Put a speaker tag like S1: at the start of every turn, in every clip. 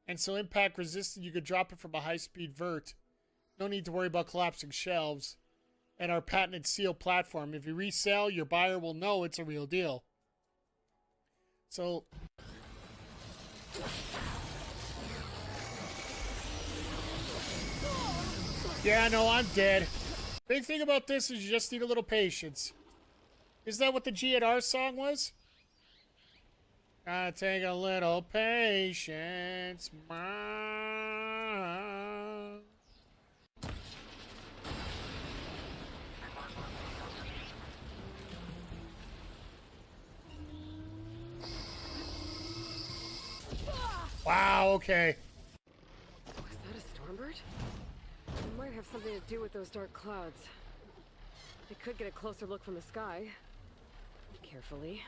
S1: and so impact resistant, you could drop it from a high-speed vert. No need to worry about collapsing shelves. And our patented seal platform. If you resell, your buyer will know it's a real deal. So, yeah, no, I'm dead. Big thing about this is you just need a little patience. Is that what the G&R song was? Gotta take a little patience, man. Wow, okay.
S2: Was that a stormbird? It might have something to do with those dark clouds. They could get a closer look from the sky. Carefully.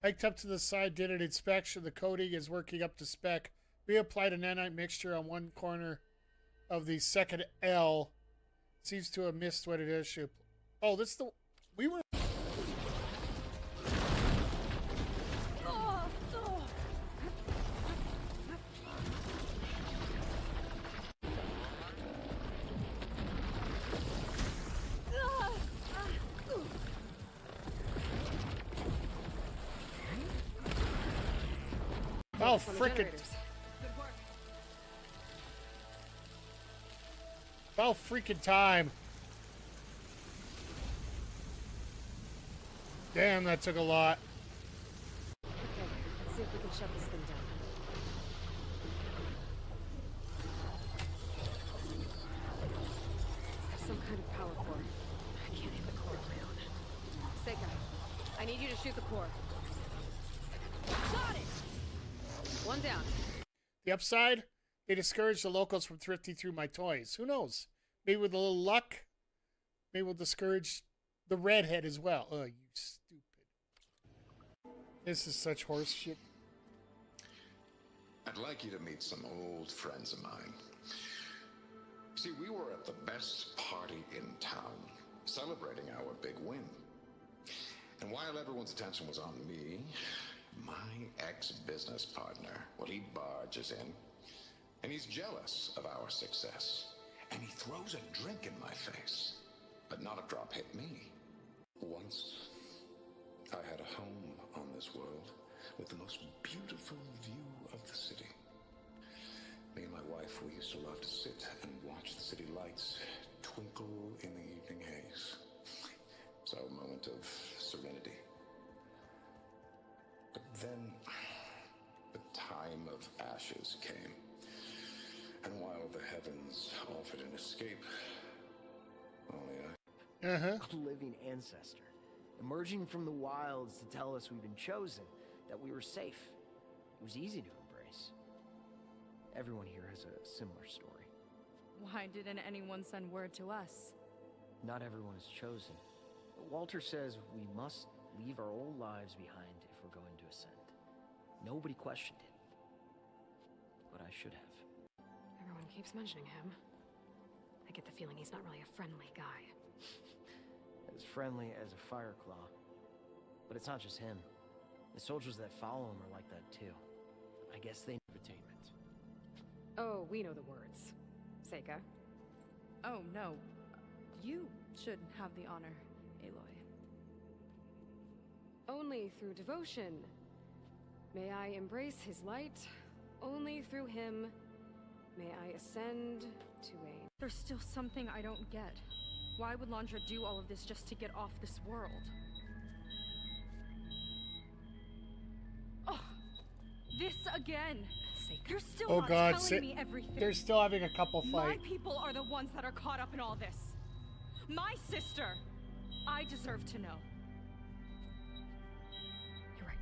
S1: Hiked up to the side, did an inspection. The coating is working up to spec. We applied a nanite mixture on one corner of the second L. Seems to have missed what it is. Oh, this is the... We were... Oh, frickin'. About freaking time. Damn, that took a lot.
S2: Okay, let's see if we can shut this thing down. There's some kind of power core. I can't hit the core on my own. Seika, I need you to shoot the core. Got it! One down.
S1: The upside? They discourage the locals from thrifting through my toys. Who knows? Maybe with a little luck, maybe we'll discourage the redhead as well. Oh, you stupid. This is such horse shit.
S3: I'd like you to meet some old friends of mine. See, we were at the best party in town, celebrating our big win. And while everyone's attention was on me, my ex-business partner, well, he barges in, and he's jealous of our success. And he throws a drink in my face, but not a drop hit me. Once, I had a home on this world with the most beautiful view of the city. Me and my wife, we used to love to sit and watch the city lights twinkle in the evening haze. It's our moment of serenity. But then, the time of ashes came. And while the heavens offered an escape, only
S4: A living ancestor, emerging from the wilds to tell us we've been chosen, that we were safe. It was easy to embrace. Everyone here has a similar story.
S5: Why didn't anyone send word to us?
S4: Not everyone is chosen. But Walter says we must leave our old lives behind if we're going to ascend. Nobody questioned it. But I should have.
S2: Everyone keeps mentioning him. I get the feeling he's not really a friendly guy.
S4: As friendly as a fireclaw. But it's not just him. The soldiers that follow him are like that too. I guess they need entertainment.
S2: Oh, we know the words. Seika.
S5: Oh, no. You should have the honor, Aloy.
S2: Only through devotion. May I embrace his light. Only through him may I ascend to a...
S5: There's still something I don't get. Why would Landra do all of this just to get off this world? Oh, this again. You're still
S1: Oh
S5: not
S1: God,
S5: telling me everything.
S1: they're still having a couple fight.
S5: My people are the ones that are caught up in all this. My sister. I deserve to know.
S2: You're right.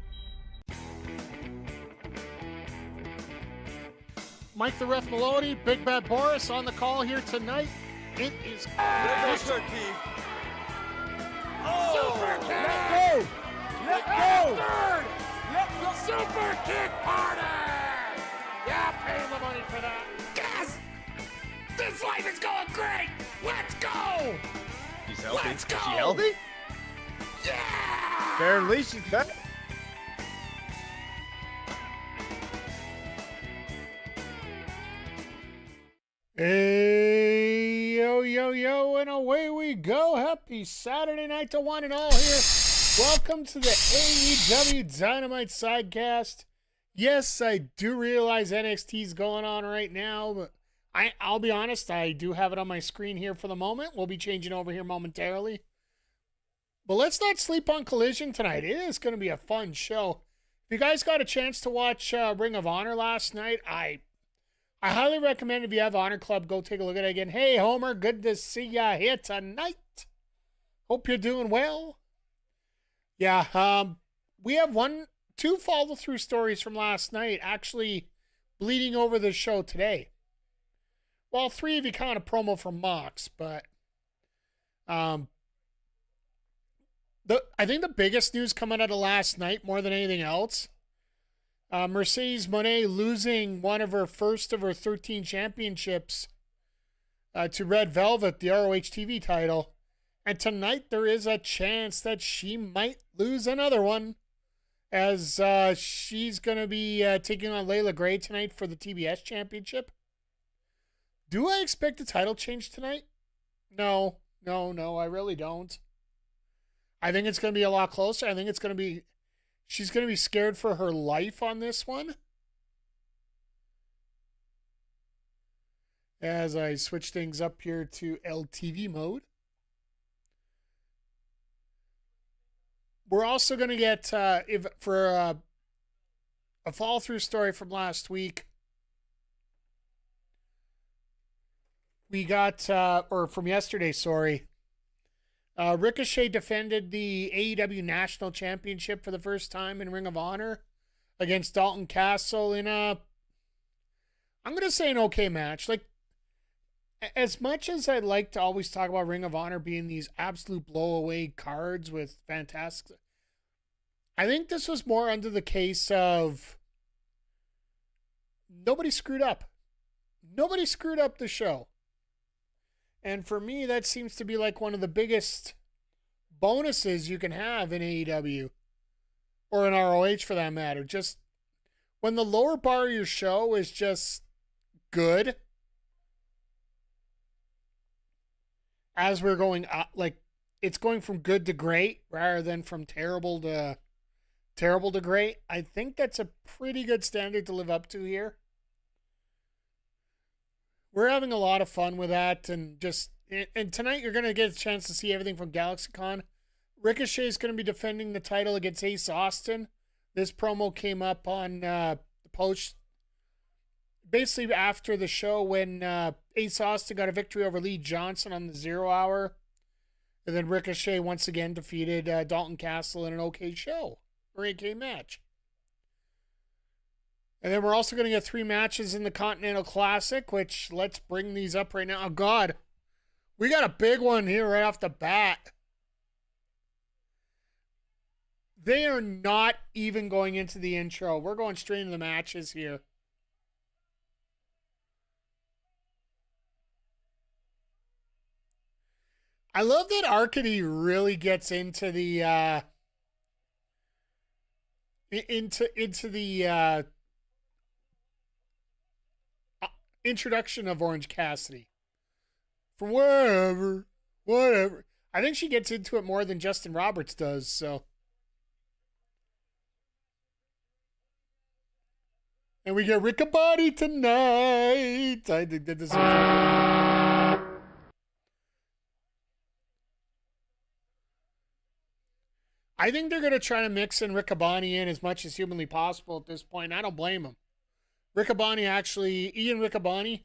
S1: Mike the Ref Maloney, Big Bad Boris on the call here tonight. It is
S6: Super kick!
S1: Super kick!
S6: Let go! Let go!
S1: Third!
S6: Let go!
S1: Super kick party! Yeah, pay the money for that. Yes! This life is going great! Let's go!
S6: She's healthy.
S1: Let's go!
S6: Is she healthy?
S1: Yeah!
S6: Apparently she's back.
S1: Hey, yo, yo, yo, and away we go. Happy Saturday night to one and all here. Welcome to the AEW Dynamite Sidecast. Yes, I do realize NXT's going on right now, but I'll be honest, I do have it on my screen here for the moment. We'll be changing over here momentarily. But let's not sleep on Collision tonight. It is going to be a fun show. If you guys got a chance to watch Ring of Honor last night, I highly recommend, if you have Honor Club, go take a look at it again. Hey, Homer, good to see ya here tonight. Hope you're doing well. Yeah, we have two follow-through stories from last night actually bleeding over the show today. Well, three if you count a promo from Mox, but I think the biggest news coming out of last night, more than anything else, Mercedes Mone losing one of her first of her 13 championships to Red Velvet, the ROH TV title. And tonight there is a chance that she might lose another one, as she's going to be taking on Leila Gray tonight for the TBS championship. Do I expect a title change tonight? No, I really don't. I think it's going to be a lot closer. I think it's going to be, she's going to be scared for her life on this one. As I switch things up here to LTV mode. We're also going to get, for a fall-through story from last week, we got, or from yesterday, sorry. Ricochet defended the AEW National Championship for the first time in Ring of Honor against Dalton Castle in I'm going to say an okay match. Like, as much as I'd like to always talk about Ring of Honor being these absolute blow-away cards with fantastic, I think this was more under the case of nobody screwed up. Nobody screwed up the show. And for me, that seems to be like one of the biggest bonuses you can have in AEW, or in ROH for that matter. Just when the lower bar of your show is just good, as we're going up, like it's going from good to great rather than from terrible to great. I think that's a pretty good standard to live up to here. We're having a lot of fun with that, and tonight you're going to get a chance to see everything from GalaxyCon. Ricochet is going to be defending the title against Ace Austin. This promo came up on the post basically after the show when Ace Austin got a victory over Lee Johnson on the 0 Hour. And then Ricochet once again defeated Dalton Castle in an okay show, or okay match. And then we're also going to get 3 matches in the Continental Classic, which let's bring these up right now. Oh, God. We got a big one here right off the bat. They are not even going into the intro. We're going straight into the matches here. I love that Arcady really gets into the introduction of Orange Cassidy. From wherever, whatever. I think she gets into it more than Justin Roberts does, so. And we get Riccaboni tonight. I think that this is. I think they're going to try to mix in Riccaboni in as much as humanly possible at this point. I don't blame them. Ian Riccaboni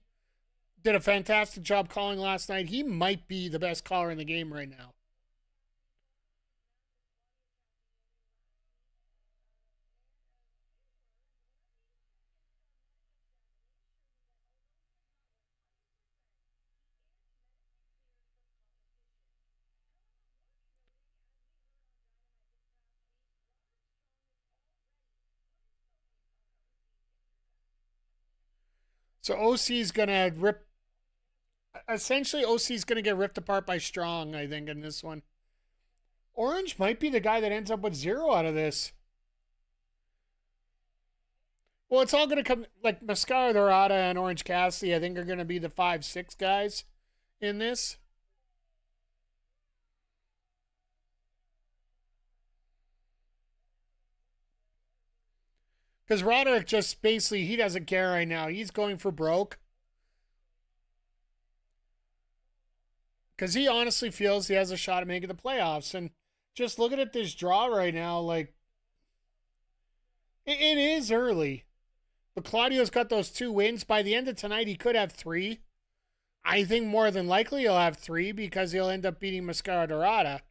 S1: did a fantastic job calling last night. He might be the best caller in the game right now. So OC's going to rip. Essentially, OC's going to get ripped apart by Strong, I think, in this one. Orange might be the guy that ends up with 0 out of this. Well, it's all going to come, like Mascara Dorada and Orange Cassidy, I think are going to be the 5-6 guys in this. Because Roderick just basically, he doesn't care right now. He's going for broke. Because he honestly feels he has a shot at making the playoffs. And just looking at this draw right now, like, it is early. But Claudio's got those 2 wins. By the end of tonight, he could have 3. I think more than likely he'll have 3 because he'll end up beating Mascara Dorada.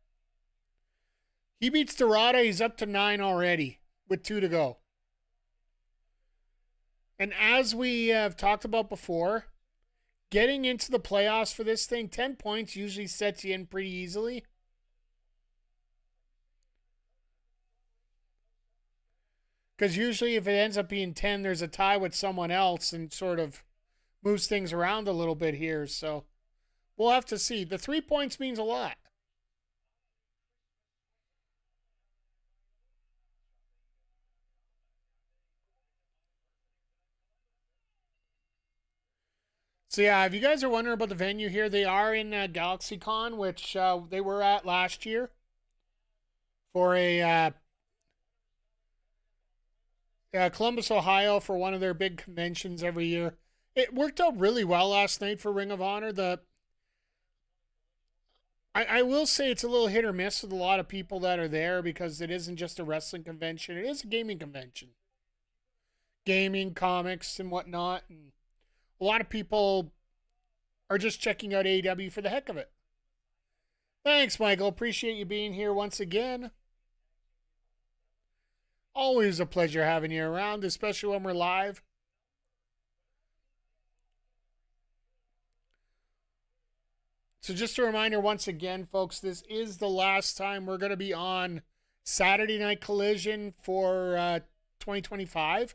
S1: He beats Dorada, he's up to 9 already with 2 to go. And as we have talked about before, getting into the playoffs for this thing, 10 points usually sets you in pretty easily. Because usually if it ends up being 10, there's a tie with someone else and sort of moves things around a little bit here. So we'll have to see. The 3 points means a lot. So yeah, if you guys are wondering about the venue here, they are in GalaxyCon, which they were at last year for a Columbus, Ohio, for one of their big conventions every year. It worked out really well last night for Ring of Honor. I will say it's a little hit or miss with a lot of people that are there because it isn't just a wrestling convention. It is a gaming convention. Gaming, comics, and whatnot. And a lot of people are just checking out AEW for the heck of it. Thanks, Michael. Appreciate you being here once again. Always a pleasure having you around, especially when we're live. So just a reminder once again, folks, this is the last time we're going to be on Saturday Night Collision for 2025.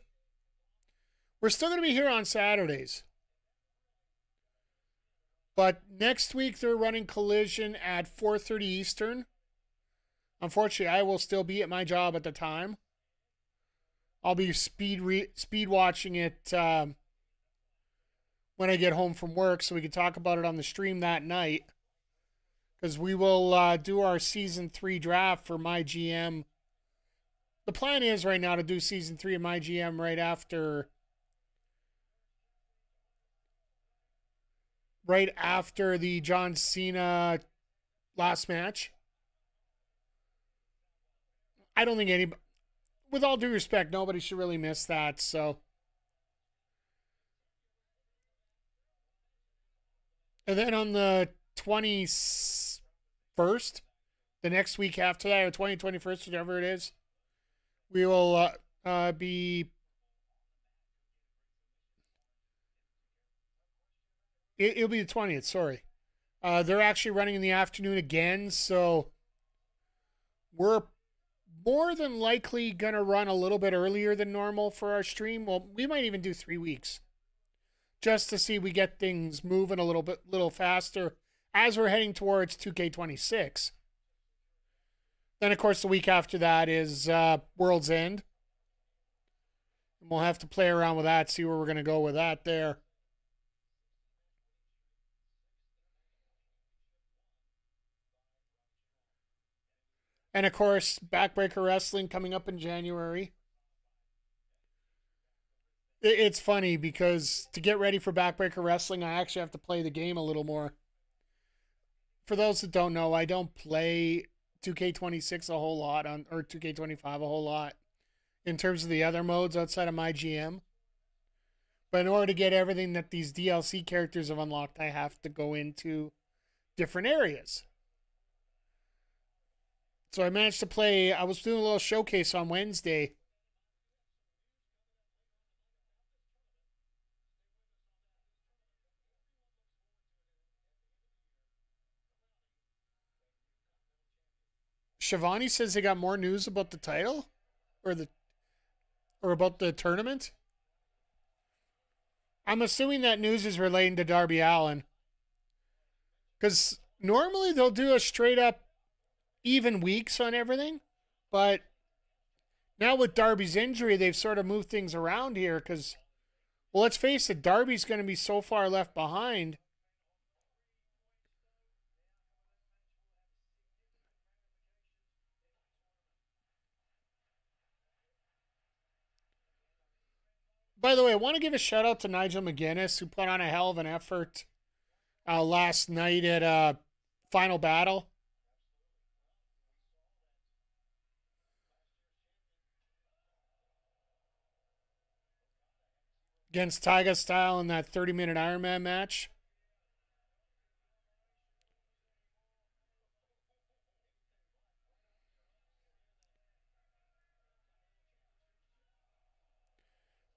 S1: We're still going to be here on Saturdays. But next week they're running Collision at 4:30 Eastern. Unfortunately, I will still be at my job at the time. I'll be speed watching it when I get home from work so we can talk about it on the stream that night. Because we will do our Season 3 draft for My GM. The plan is right now to do Season 3 of My GM right after the John Cena last match. I don't think anybody, with all due respect, nobody should really miss that. So, and then on the 21st, the next week after that, or 21st, whatever it is, we will be. It'll be the 20th, sorry. They're actually running in the afternoon again, so we're more than likely going to run a little bit earlier than normal for our stream. Well, we might even do 3 weeks just to see we get things moving a little faster as we're heading towards 2K26. Then, of course, the week after that is World's End. And we'll have to play around with that, see where we're going to go with that there. And, of course, Backbreaker Wrestling coming up in January. It's funny because to get ready for Backbreaker Wrestling, I actually have to play the game a little more. For those that don't know, I don't play 2K26 a whole lot, or 2K25 a whole lot in terms of the other modes outside of My GM. But in order to get everything that these DLC characters have unlocked, I have to go into different areas. So I managed to play, I was doing a little showcase on Wednesday. Shivani says they got more news about the title or about the tournament. I'm assuming that news is relating to Darby Allin. Because normally they'll do a straight up even weeks on everything, but Now with Darby's injury, they've sort of moved things around here because, well, let's face it, Darby's going to be so far left behind. By the way, I want to give a shout out to Nigel McGuinness, who put on a hell of an effort last night at Final Battle. Against Tyga Style in that 30-minute Ironman match.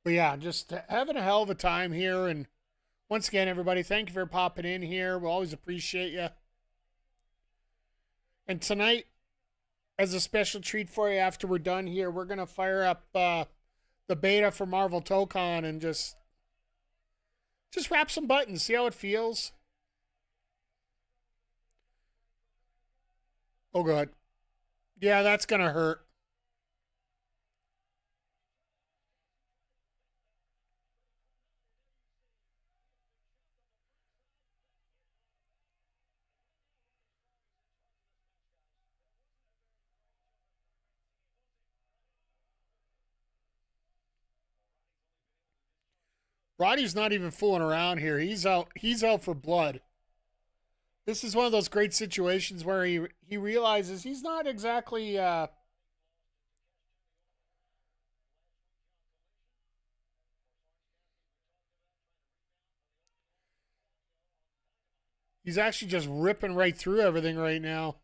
S1: But yeah, just having a hell of a time here. And once again, everybody, thank you for popping in here. We always appreciate you. And tonight, as a special treat for you after we're done here, we're going to fire up the beta for Marvel Tokon and just wrap some buttons, see how it feels. Oh, God. Yeah, that's going to hurt. Roddy's not even fooling around here. He's out for blood. This is one of those great situations where he realizes he's not exactly he's actually just ripping right through everything right now.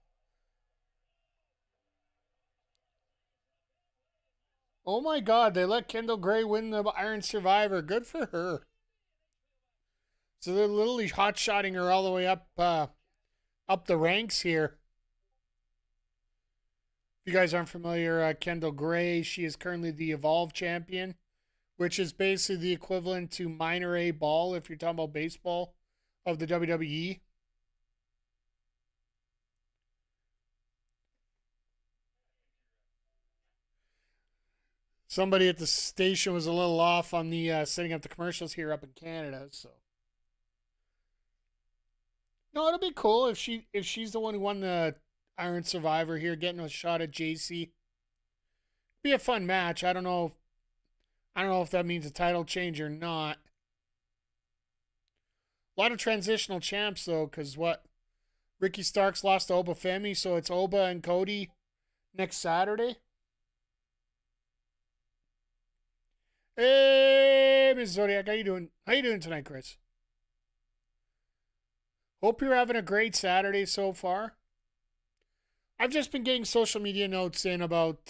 S1: Oh my God, they let Kendall Gray win the Iron Survivor. Good for her. So they're literally hot-shotting her all the way up the ranks here. If you guys aren't familiar, Kendall Gray, she is currently the Evolve champion, which is basically the equivalent to minor A ball, if you're talking about baseball, of the WWE. Somebody at the station was a little off on the setting up the commercials here up in Canada, so. No, it'll be cool if she's the one who won the Iron Survivor here, getting a shot at JC. Be a fun match. I don't know if that means a title change or not. A lot of transitional champs though, because Ricky Starks lost to Oba Femi, so it's Oba and Cody next Saturday. Hey, Miss Zodiac, how you doing? How you doing tonight, Chris? Hope you're having a great Saturday so far. I've just been getting social media notes in about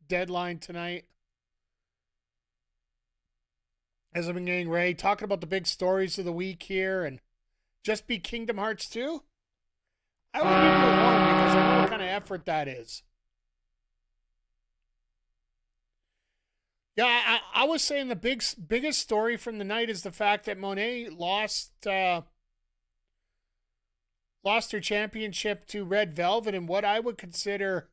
S1: Deadline tonight. As I've been getting ready, talking about the big stories of the week here, and just be Kingdom Hearts 2. I will give you a warning because I know what kind of effort that is. Yeah, I was saying the biggest story from the night is the fact that Mone lost her championship to Red Velvet in what I would consider,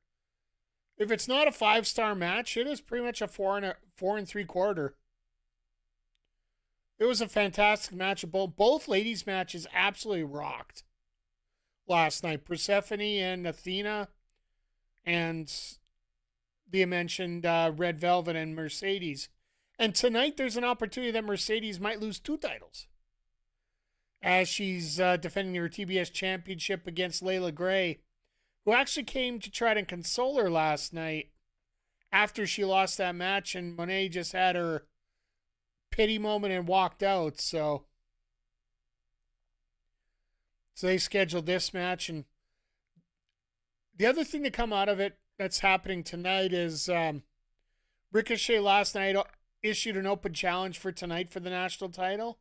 S1: if it's not a 5-star match, it is pretty much a 4 and 3/4. It was a fantastic match. Both ladies' matches absolutely rocked last night. Persephone and Athena, and the mentioned Red Velvet and Mercedes. And tonight there's an opportunity that Mercedes might lose 2 titles, as she's defending her TBS championship against Leila Gray, who actually came to try to console her last night after she lost that match, and Monet just had her pity moment and walked out. So they scheduled this match. And the other thing to come out of it that's happening tonight is Ricochet last night issued an open challenge for tonight for the national title.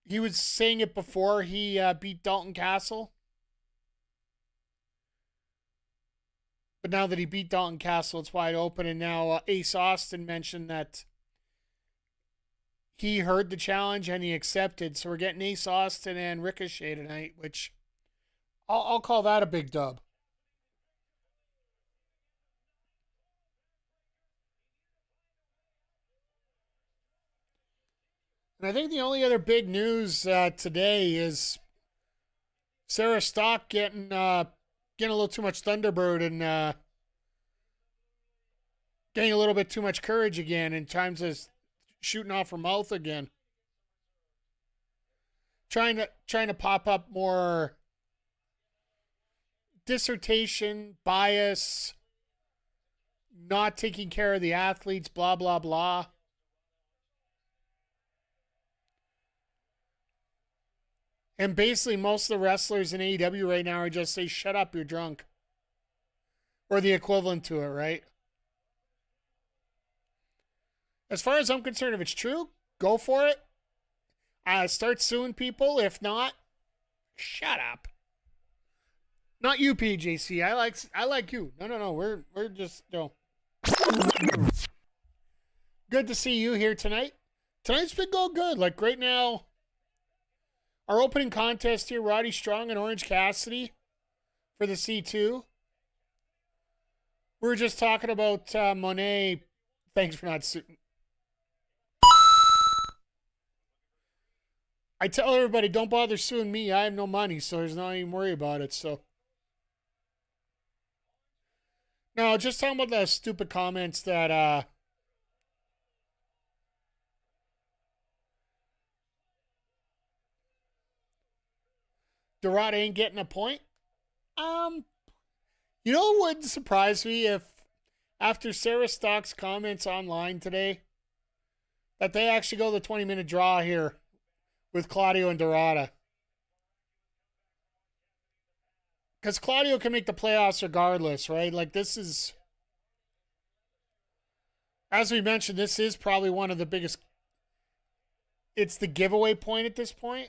S1: He was saying it before he beat Dalton Castle. But now that he beat Dalton Castle, it's wide open. And now Ace Austin mentioned that he heard the challenge and he accepted. So we're getting Ace Austin and Ricochet tonight, which I'll call that a big dub. And I think the only other big news today is Sarah Stock getting a little too much Thunderbird and getting a little bit too much courage again, and times is shooting off her mouth again. Trying to pop up more dissertation, bias, not taking care of the athletes, blah, blah, blah. And basically, most of the wrestlers in AEW right now are just say, shut up, you're drunk. Or the equivalent to it, right? As far as I'm concerned, if it's true, go for it. Start suing people. If not, shut up. Not you, PJC. I like you. No. We're just no. Good to see you here tonight. Tonight's been going good. Like right now, our opening contest here, Roddy Strong and Orange Cassidy for the C2. We were just talking about Mone. Thanks for not suing. I tell everybody, don't bother suing me. I have no money, so there's not even worry about it. So, no, just talking about the stupid comments that Dorada ain't getting a point. You know what wouldn't surprise me if after Sarah Stock's comments online today that they actually go the 20-minute draw here with Claudio and Dorada. Because Claudio can make the playoffs regardless, right? Like, this is, as we mentioned, this is probably one of the biggest, it's the giveaway point at this point.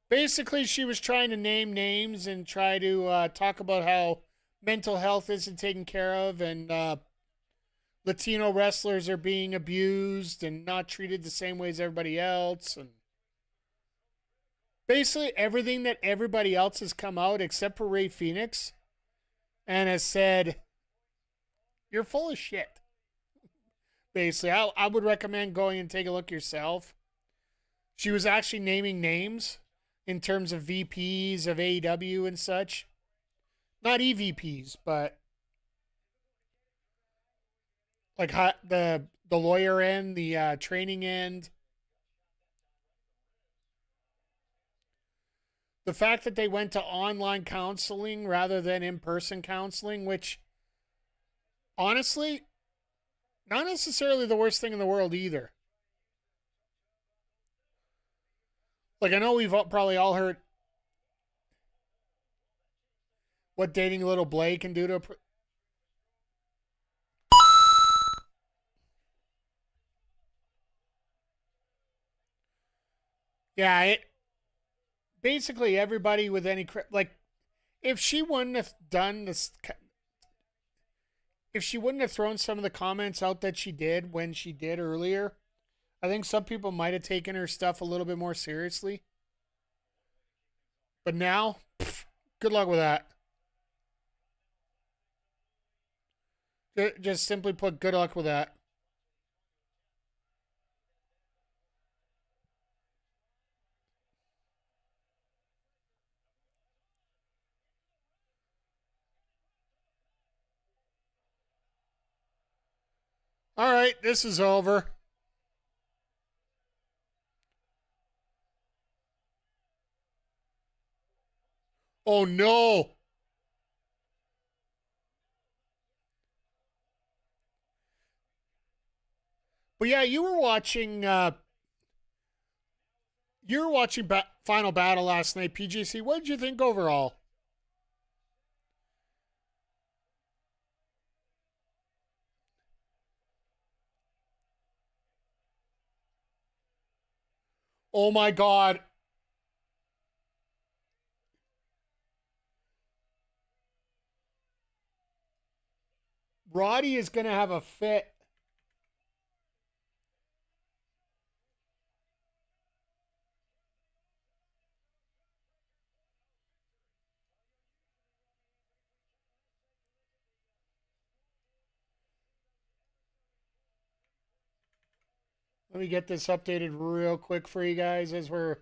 S1: Basically, she was trying to name names and try to talk about how mental health isn't taken care of and Latino wrestlers are being abused and not treated the same way as everybody else. And basically everything that everybody else has come out except for Ray Phoenix and has said, you're full of shit. Basically, I would recommend going and take a look yourself. She was actually naming names in terms of VPs of AEW and such. Not EVPs, but like the lawyer end, the training end. The fact that they went to online counseling rather than in-person counseling, which honestly, not necessarily the worst thing in the world either. Like, I know we've probably all heard what dating little Blake can do to yeah, it basically everybody with any like if she wouldn't have done this, if she wouldn't have thrown some of the comments out that she did when she did earlier, I think some people might have taken her stuff a little bit more seriously. But now, good luck with that. Just simply put, good luck with that. All right, this is over. Oh, no. But yeah, you were watching Final Battle last night, PGC. What did you think overall? Oh my God. Roddy is going to have a fit. Let me get this updated real quick for you guys as we're...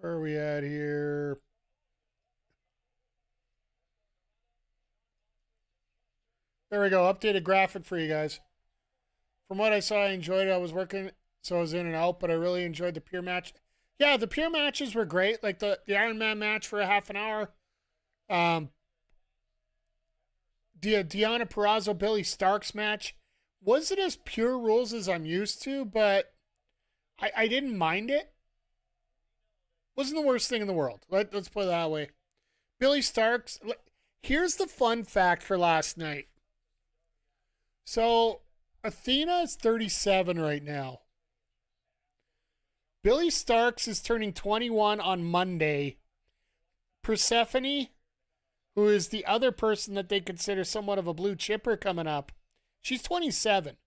S1: Where are we at here? There we go. Updated graphic for you guys. From what I saw, I enjoyed it. I was working, so I was in and out, but I really enjoyed the pure match. Yeah, the pure matches were great. Like the Iron Man match for a half an hour. Deonna Purrazzo, Billy Starks match. Wasn't as pure rules as I'm used to, but I didn't mind it. Wasn't the worst thing in the world. Let's put it that way. Billy Starks. Here's the fun fact for last night. So, Athena is 37 right now. Billy Starks is turning 21 on Monday. Persephone, who is the other person that they consider somewhat of a blue chipper coming up, she's 27.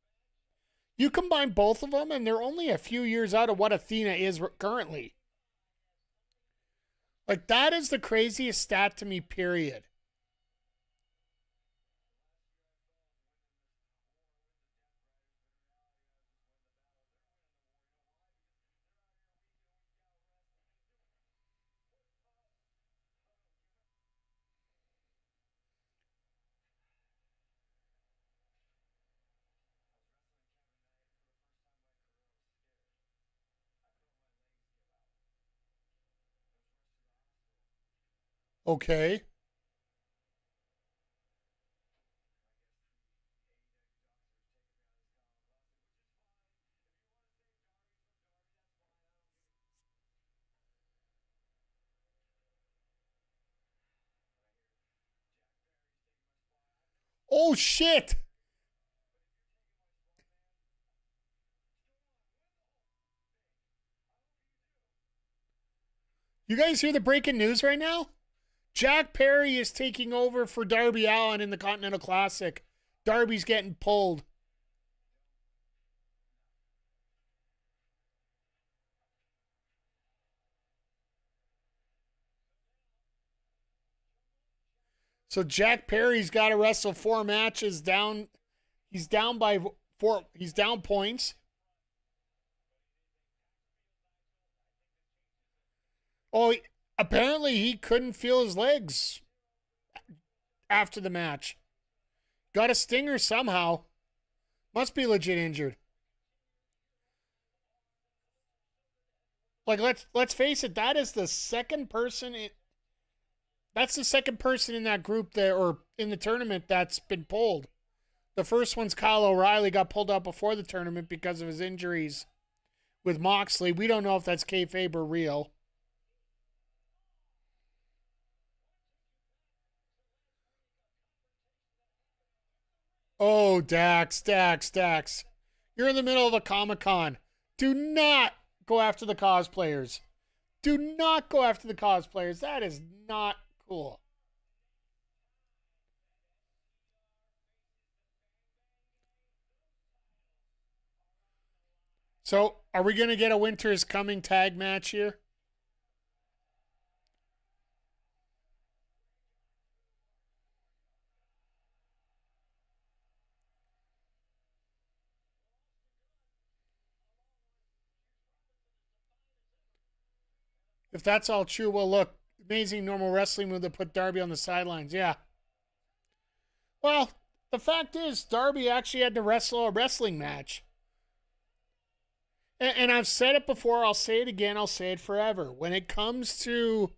S1: You combine both of them, and they're only a few years out of what Athena is currently. Like, that is the craziest stat to me, period. Okay. Oh, shit. You guys hear the breaking news right now? Jack Perry is taking over for Darby Allin in the Continental Classic. Darby's getting pulled. So Jack Perry's got to wrestle 4 matches down. He's down by 4. He's down points. Oh, apparently he couldn't feel his legs after the match. Got a stinger somehow. Must be legit injured. Like, let's face it, that is the second person that's the second person in that group that, or in the tournament, that's been pulled. The first one's Kyle O'Reilly, got pulled out before the tournament because of his injuries with Moxley. We don't know if that's kayfabe or real. Oh, Dax. You're in the middle of a Comic-Con. Do not go after the cosplayers. Do not go after the cosplayers. That is not cool. So, are we going to get a Winter is Coming tag match here? If that's all true, well, look, amazing normal wrestling move that put Darby on the sidelines. Yeah. Well, the fact is, Darby actually had to wrestle a wrestling match. And I've said it before, I'll say it again, I'll say it forever. When it comes to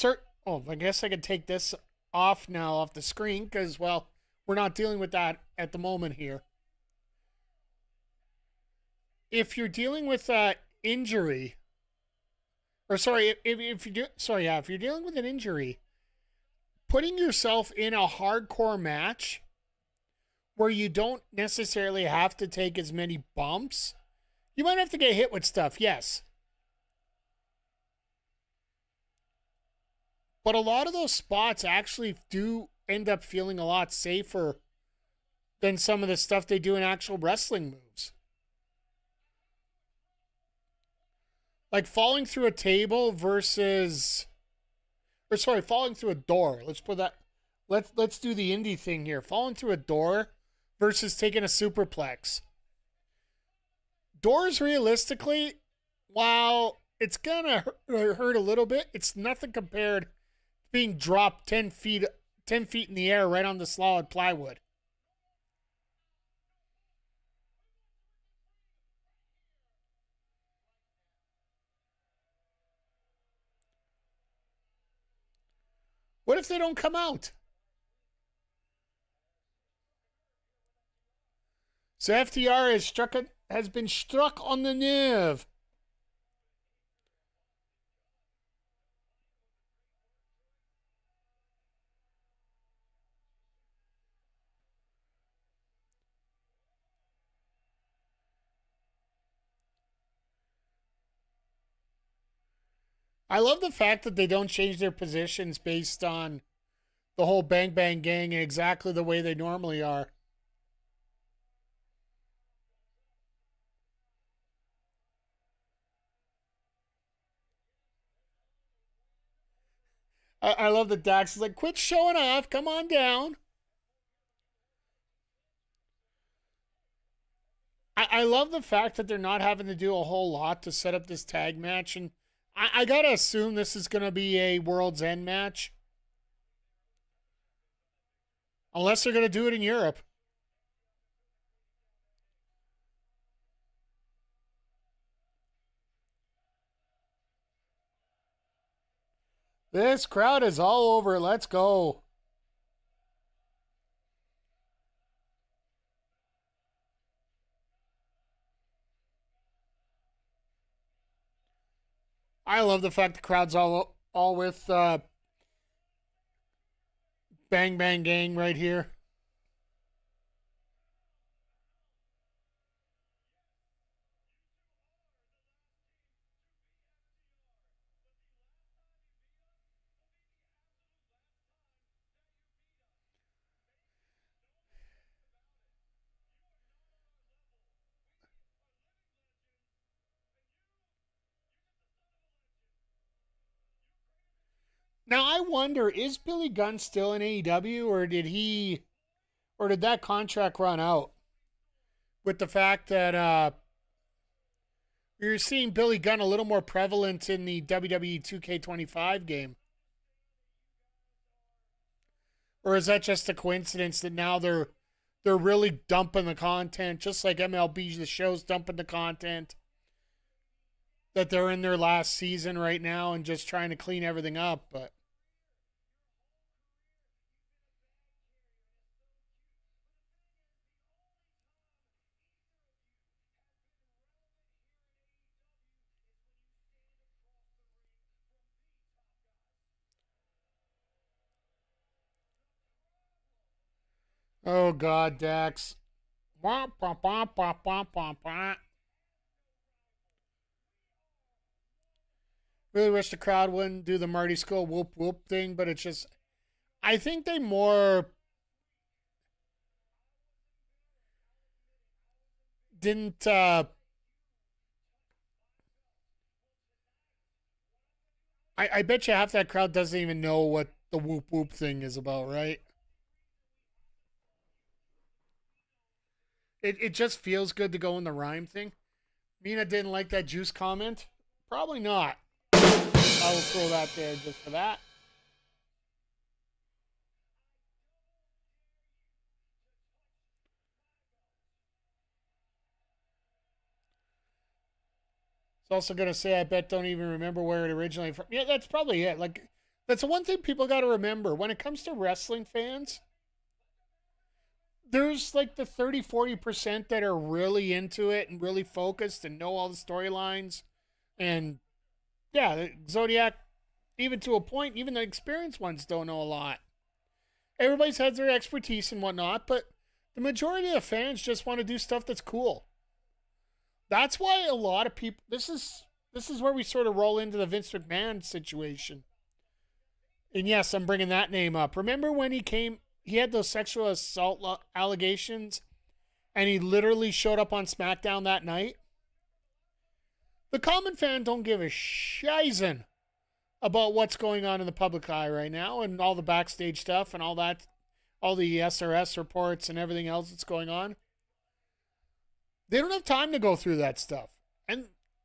S1: I guess I could take this off now off the screen because, well, we're not dealing with that at the moment here. If you're dealing with injury, or sorry, if you're dealing with an injury, putting yourself in a hardcore match where you don't necessarily have to take as many bumps, you might have to get hit with stuff, yes. But a lot of those spots actually do end up feeling a lot safer than some of the stuff they do in actual wrestling moves. Like falling through a table versus, or sorry, falling through a door. Let's put that. Let's do the indie thing here. Falling through a door versus taking a superplex. Doors, realistically, while it's gonna hurt a little bit, it's nothing compared to being dropped 10 feet in the air right on the solid plywood. What if they don't come out? So FTR has been struck on the nerve. I love the fact that they don't change their positions based on the whole Bang Bang Gang and exactly the way they normally are. I love that Dax is like, quit showing off, come on down. I love the fact that they're not having to do a whole lot to set up this tag match, and I gotta assume this is gonna be a World's End match. Unless they're gonna do it in Europe. This crowd is all over. Let's go. I love the fact the crowd's all with Bang Bang Gang right here. Now I wonder, is Billy Gunn still in AEW, or did that contract run out? With the fact that you're seeing Billy Gunn a little more prevalent in the WWE 2K25 game. Or is that just a coincidence that now they're really dumping the content, just like MLB the show's dumping the content? That they're in their last season right now and just trying to clean everything up, but oh God, Dax. Wah, wah, wah, wah, wah, wah, wah. Really wish the crowd wouldn't do the Marty Skull whoop whoop thing, but it's just, I think they more didn't I bet you half that crowd doesn't even know what the whoop whoop thing is about, right? It just feels good to go in the rhyme thing. Mina didn't like that juice comment? Probably not. I will throw that there just for that. It's also going to say, I bet don't even remember where it originally from. Yeah, that's probably it. Like, that's the one thing people got to remember. When it comes to wrestling fans, there's like the 30-40% that are really into it and really focused and know all the storylines. And yeah, Zodiac, even to a point, even the experienced ones don't know a lot. Everybody's had their expertise and whatnot, but the majority of fans just want to do stuff that's cool. That's why a lot of people, this is where we sort of roll into the Vince McMahon situation. And yes, I'm bringing that name up. Remember when he came he had those sexual assault allegations, and he literally showed up on SmackDown that night. The common fan don't give a shizen about what's going on in the public eye right now and all the backstage stuff and all that, all the SRS reports and everything else that's going on. They don't have time to go through that stuff,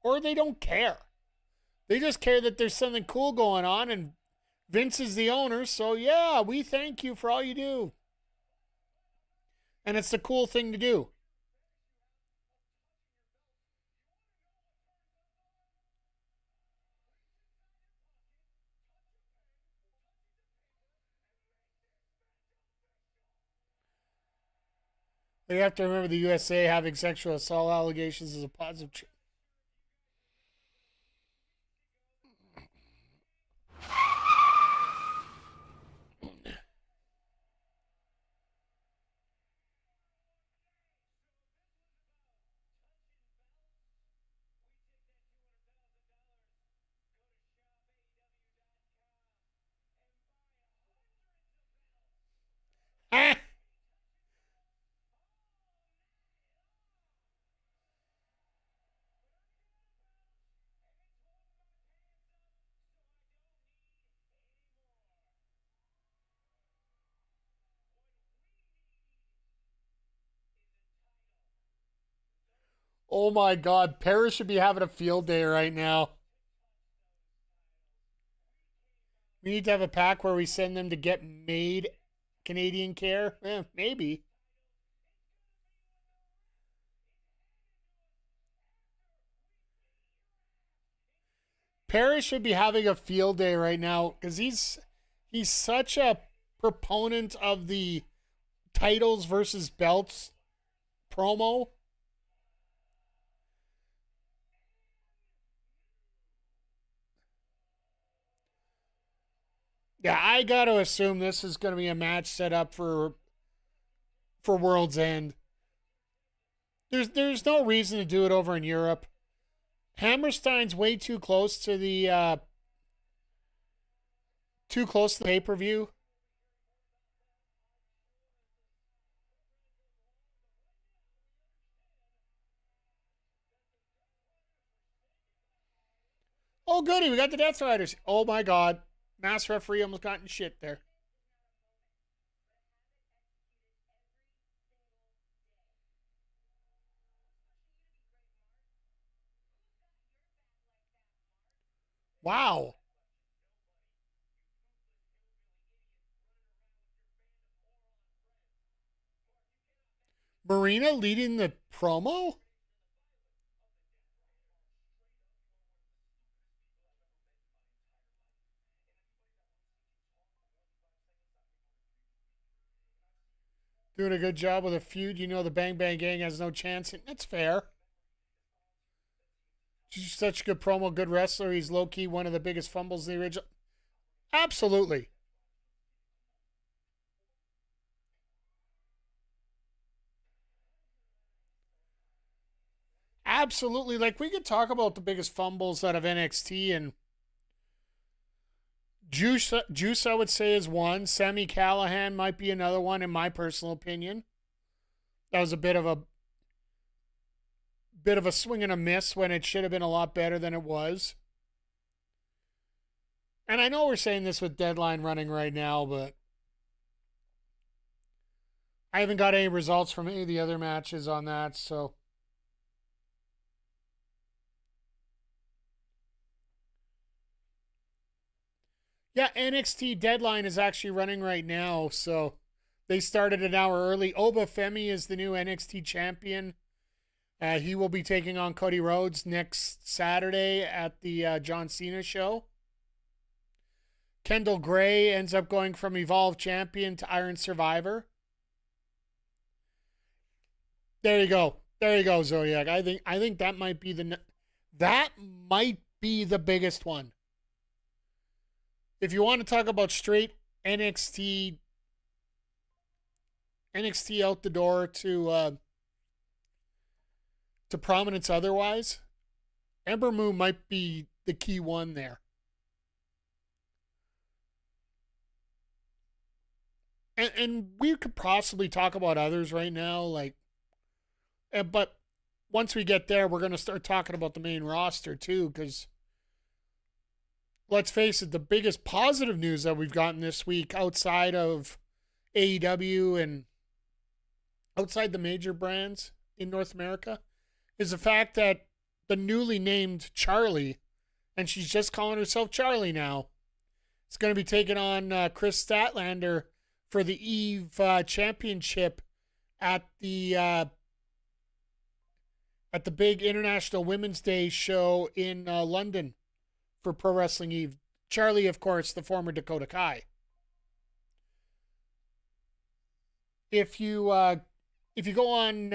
S1: or they don't care. They just care that there's something cool going on, and Vince is the owner, so yeah, we thank you for all you do. And it's the cool thing to do. You have to remember the USA having sexual assault allegations is a positive. Ah! Oh my God, Paris should be having a field day right now. We need to have a pack where we send them to get made Canadian care. Maybe. Paris should be having a field day right now because he's such a proponent of the titles versus belts promo. Yeah, I got to assume this is going to be a match set up for World's End. There's no reason to do it over in Europe. Hammerstein's way too close to the pay-per-view. Oh, goody, we got the Death Riders. Oh my God, mass referee almost got in shit there. Wow. Marina leading the promo? Doing a good job with a feud. You know the Bang Bang Gang has no chance. That's fair. She's such a good promo, good wrestler. He's low-key one of the biggest fumbles in the original. Absolutely. Absolutely. Like, we could talk about the biggest fumbles out of NXT, and Juice, I would say, is one. Sami Callihan might be another one, in my personal opinion. That was a bit of a swing and a miss when it should have been a lot better than it was. And I know we're saying this with Deadline running right now, but I haven't got any results from any of the other matches on that, so. Yeah, NXT Deadline is actually running right now, so they started an hour early. Obafemi is the new NXT champion. He will be taking on Cody Rhodes next Saturday at the John Cena show. Kendall Gray ends up going from Evolve Champion to Iron Survivor. There you go. There you go, Zodiac. I think that might be the biggest one. If you want to talk about straight NXT out the door to prominence otherwise, Ember Moon might be the key one there. and we could possibly talk about others right now, like, but once we get there, we're going to start talking about the main roster too, because let's face it, the biggest positive news that we've gotten this week outside of AEW and outside the major brands in North America is the fact that the newly named Charlie, and she's just calling herself Charlie now, is going to be taking on Chris Statlander for the Eve Championship at the big International Women's Day show in London for Pro Wrestling Eve. Charlie, of course, the former Dakota Kai. If you go on,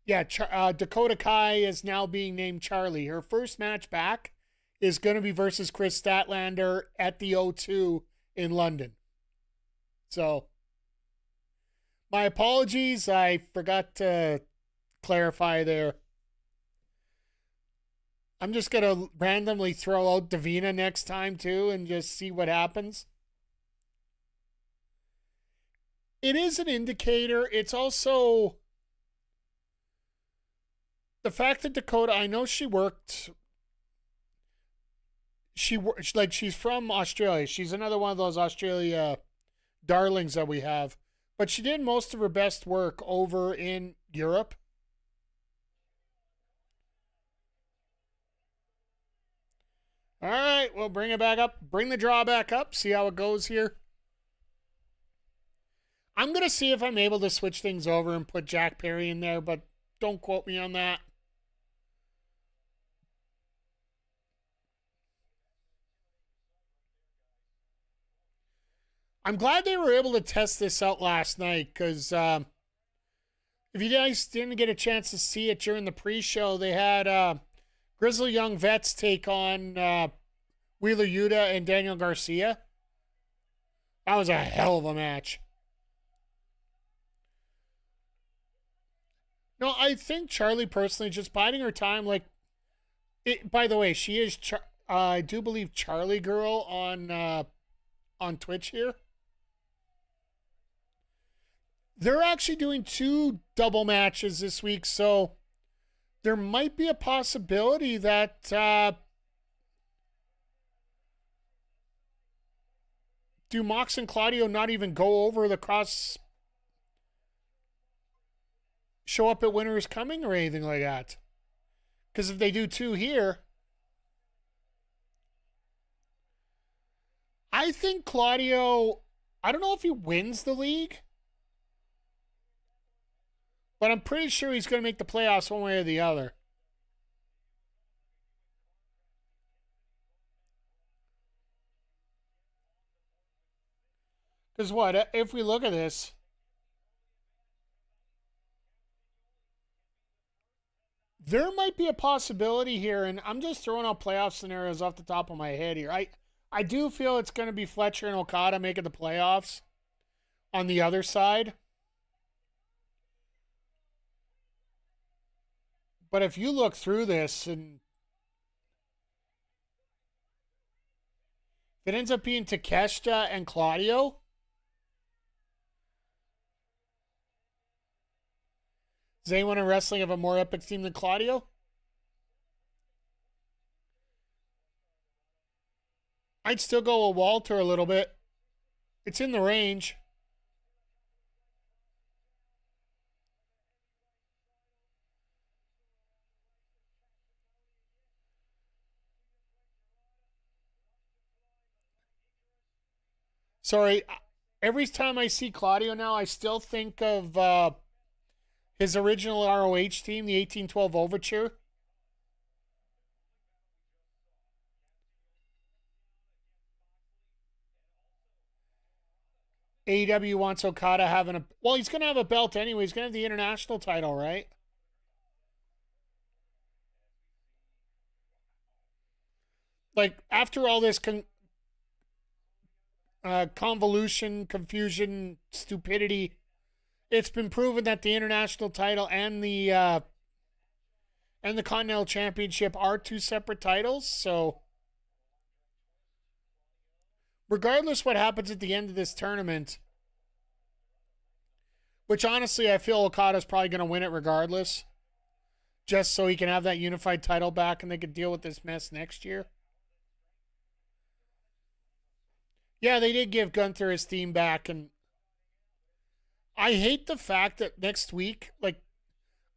S1: Dakota Kai is now being named Charlie. Her first match back is going to be versus Chris Statlander at the O2 in London. So, my apologies. I forgot to clarify there. I'm just going to randomly throw out Davina next time, too, and just see what happens. It is an indicator. It's also the fact that Dakota, I know she's from Australia. She's another one of those Australia darlings that we have. But she did most of her best work over in Europe. All right, we'll bring it back up. Bring the draw back up. See how it goes here. I'm going to see if I'm able to switch things over and put Jack Perry in there, but don't quote me on that. I'm glad they were able to test this out last night because if you guys didn't get a chance to see it during the pre-show, they had Grizzly Young Vets take on Wheeler Yuta and Daniel Garcia. That was a hell of a match. No, I think Charlie personally just biding her time. Like, by the way, she is I do believe Charlie Girl on Twitch here. They're actually doing 2 double matches this week, so there might be a possibility that do Mox and Claudio not even go over the cross, show up at Winter is Coming or anything like that? Because if they do 2 here, I think Claudio, I don't know if he wins the league, but I'm pretty sure he's going to make the playoffs one way or the other. Because what, if we look at this, there might be a possibility here, and I'm just throwing out playoff scenarios off the top of my head here. I do feel it's going to be Fletcher and Okada making the playoffs on the other side. But if you look through this, and if it ends up being Takeshita and Claudio, does anyone in wrestling have a more epic team than Claudio? I'd still go with Walter a little bit. It's in the range. Sorry, every time I see Claudio now, I still think of his original ROH team, the 1812 Overture. AEW wants Okada having a... Well, he's going to have a belt anyway. He's going to have the international title, right? Like, after all this convolution, confusion, stupidity, it's been proven that the international title and the Continental Championship are 2 separate titles. So regardless what happens at the end of this tournament, which honestly I feel Okada's probably going to win it regardless, just so he can have that unified title back and they can deal with this mess next year. Yeah, they did give Gunther his theme back, and I hate the fact that next week, like,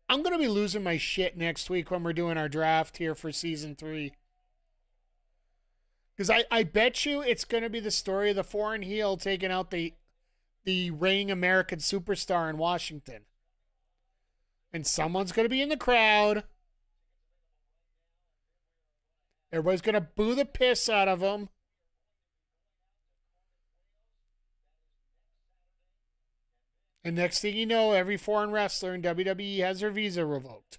S1: I'm going to be losing my shit next week when we're doing our draft here for season 3. Because I bet you it's going to be the story of the foreign heel taking out the reigning American superstar in Washington. And someone's going to be in the crowd. Everybody's going to boo the piss out of him. And next thing you know, every foreign wrestler in WWE has their visa revoked.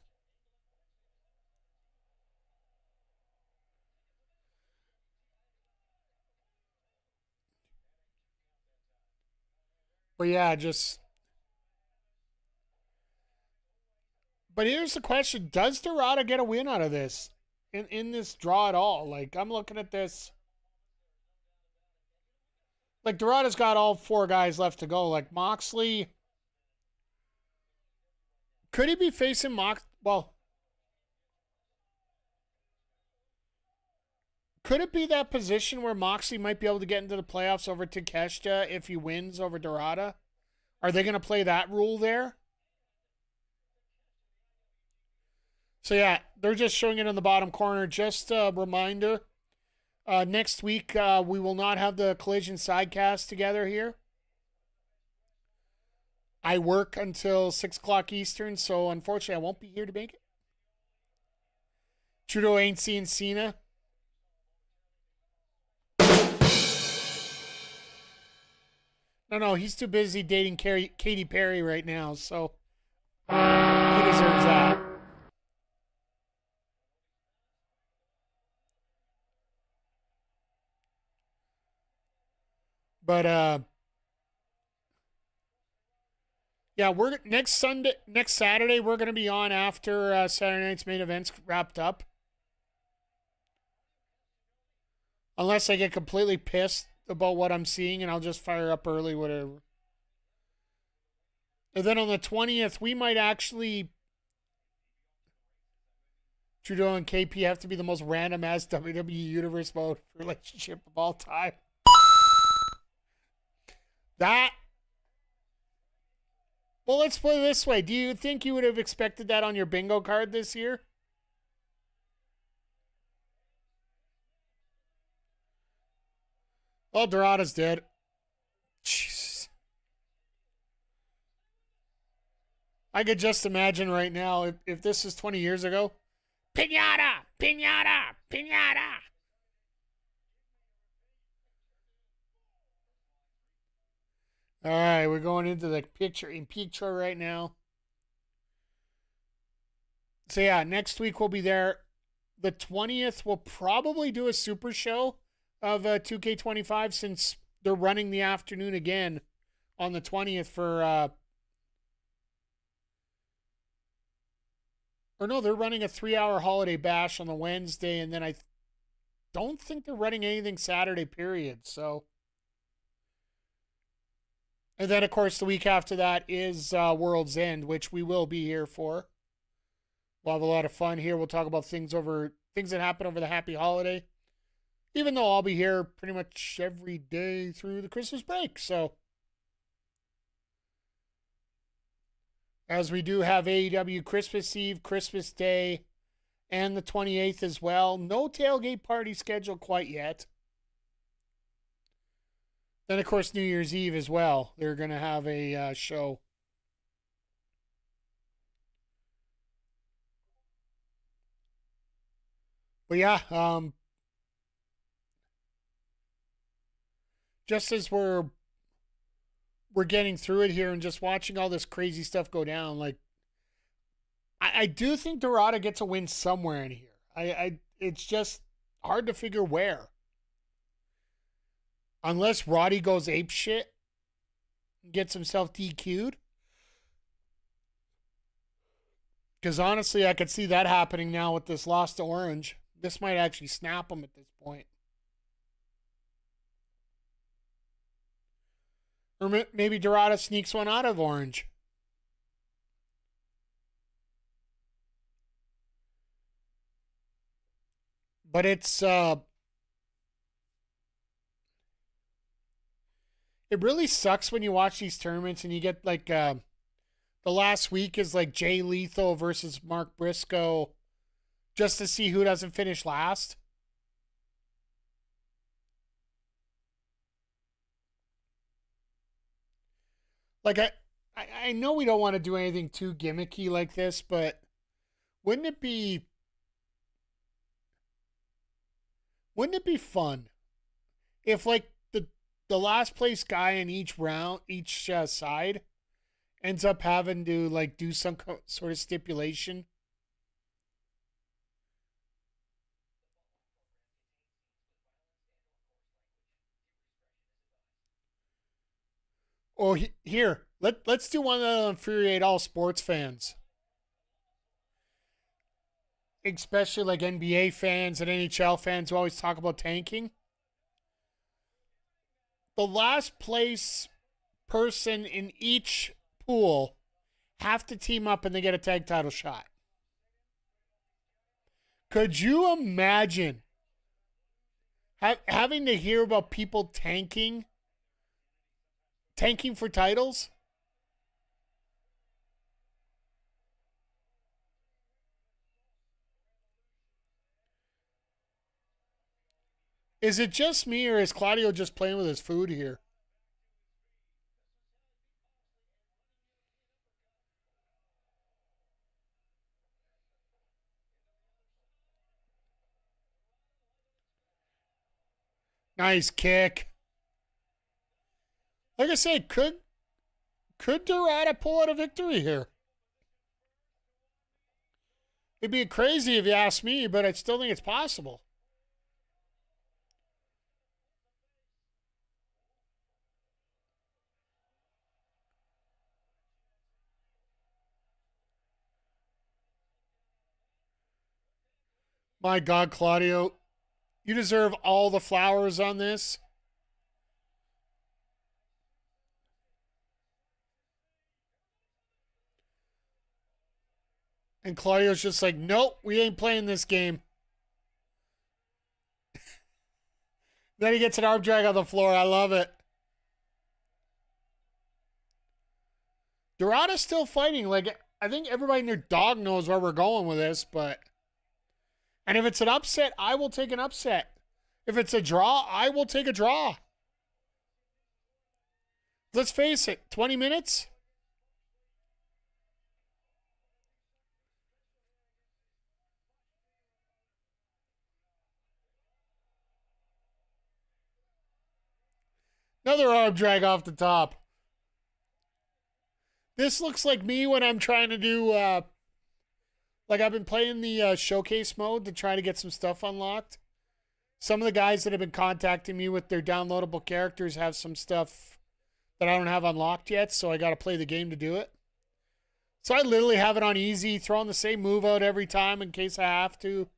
S1: But yeah, But here's the question. Does Dorada get a win out of this? In this draw at all? Like, I'm looking at this. Like, Dorada's got all 4 guys left to go. Like, Moxley. Could he be facing Mox? Well, could it be that position where Moxley might be able to get into the playoffs over Takeshita if he wins over Dorada? Are they going to play that rule there? So, yeah, they're just showing it in the bottom corner. Just a reminder, next week we will not have the Collision Sidecast together here. I work until 6 o'clock Eastern, so unfortunately I won't be here to make it. Trudeau ain't seeing Cena. No, he's too busy dating Katy Perry right now, so he deserves that. But yeah, we're next Saturday we're gonna be on after Saturday night's main events wrapped up. Unless I get completely pissed about what I'm seeing and I'll just fire up early, whatever. And then on the 20th, we might actually Trudeau and KP have to be the most random ass WWE Universe mode relationship of all time. Well, let's put it this way. Do you think you would have expected that on your bingo card this year? Oh, Dorada's dead. Jesus. I could just imagine right now if this is 20 years ago. Piñata! Piñata! Piñata! All right, we're going into the picture right now. So yeah, next week we'll be there. The 20th we'll probably do a super show of 2K25 since they're running the afternoon again on the 20th for or no, they're running a 3-hour holiday bash on the Wednesday, and then I don't think they're running anything Saturday period, so. And then, of course, the week after that is World's End, which we will be here for. We'll have a lot of fun here. We'll talk about things that happen over the happy holiday. Even though I'll be here pretty much every day through the Christmas break. So, as we do have AEW Christmas Eve, Christmas Day, and the 28th as well. No tailgate party scheduled quite yet. Then, of course, New Year's Eve as well. They're going to have a show. But yeah, just as we're getting through it here and just watching all this crazy stuff go down, like, I do think Dorada gets a win somewhere in here. It's just hard to figure where. Unless Roddy goes apeshit and gets himself DQ'd. Because honestly, I could see that happening now with this loss to Orange. This might actually snap him at this point. Or maybe Dorada sneaks one out of Orange. But it's it really sucks when you watch these tournaments and you get like the last week is like Jay Lethal versus Mark Briscoe just to see who doesn't finish last. Like I know we don't want to do anything too gimmicky like this, but wouldn't it be fun if like the last place guy in each round, each side ends up having to like do some sort of stipulation? Or here, let's do one that'll infuriate all sports fans, especially like NBA fans and NHL fans who always talk about tanking. The last place person in each pool have to team up and they get a tag title shot. Could you imagine having to hear about people tanking for titles? Is it just me, or is Claudio just playing with his food here? Nice kick. Like I said, could Dorada pull out a victory here? It'd be crazy if you ask me, but I still think it's possible. My God, Claudio, you deserve all the flowers on this. And Claudio's just like, nope, we ain't playing this game. Then he gets an arm drag on the floor. I love it. Dorada's still fighting. Like, I think everybody in their dog knows where we're going with this, but... And if it's an upset, I will take an upset. If it's a draw, I will take a draw. Let's face it, 20 minutes? Another arm drag off the top. This looks like me when I'm trying to do, like I've been playing the showcase mode to try to get some stuff unlocked. Some of the guys that have been contacting me with their downloadable characters have some stuff that I don't have unlocked yet, so I got to play the game to do it. So I literally have it on easy, throwing the same move out every time in case I have to.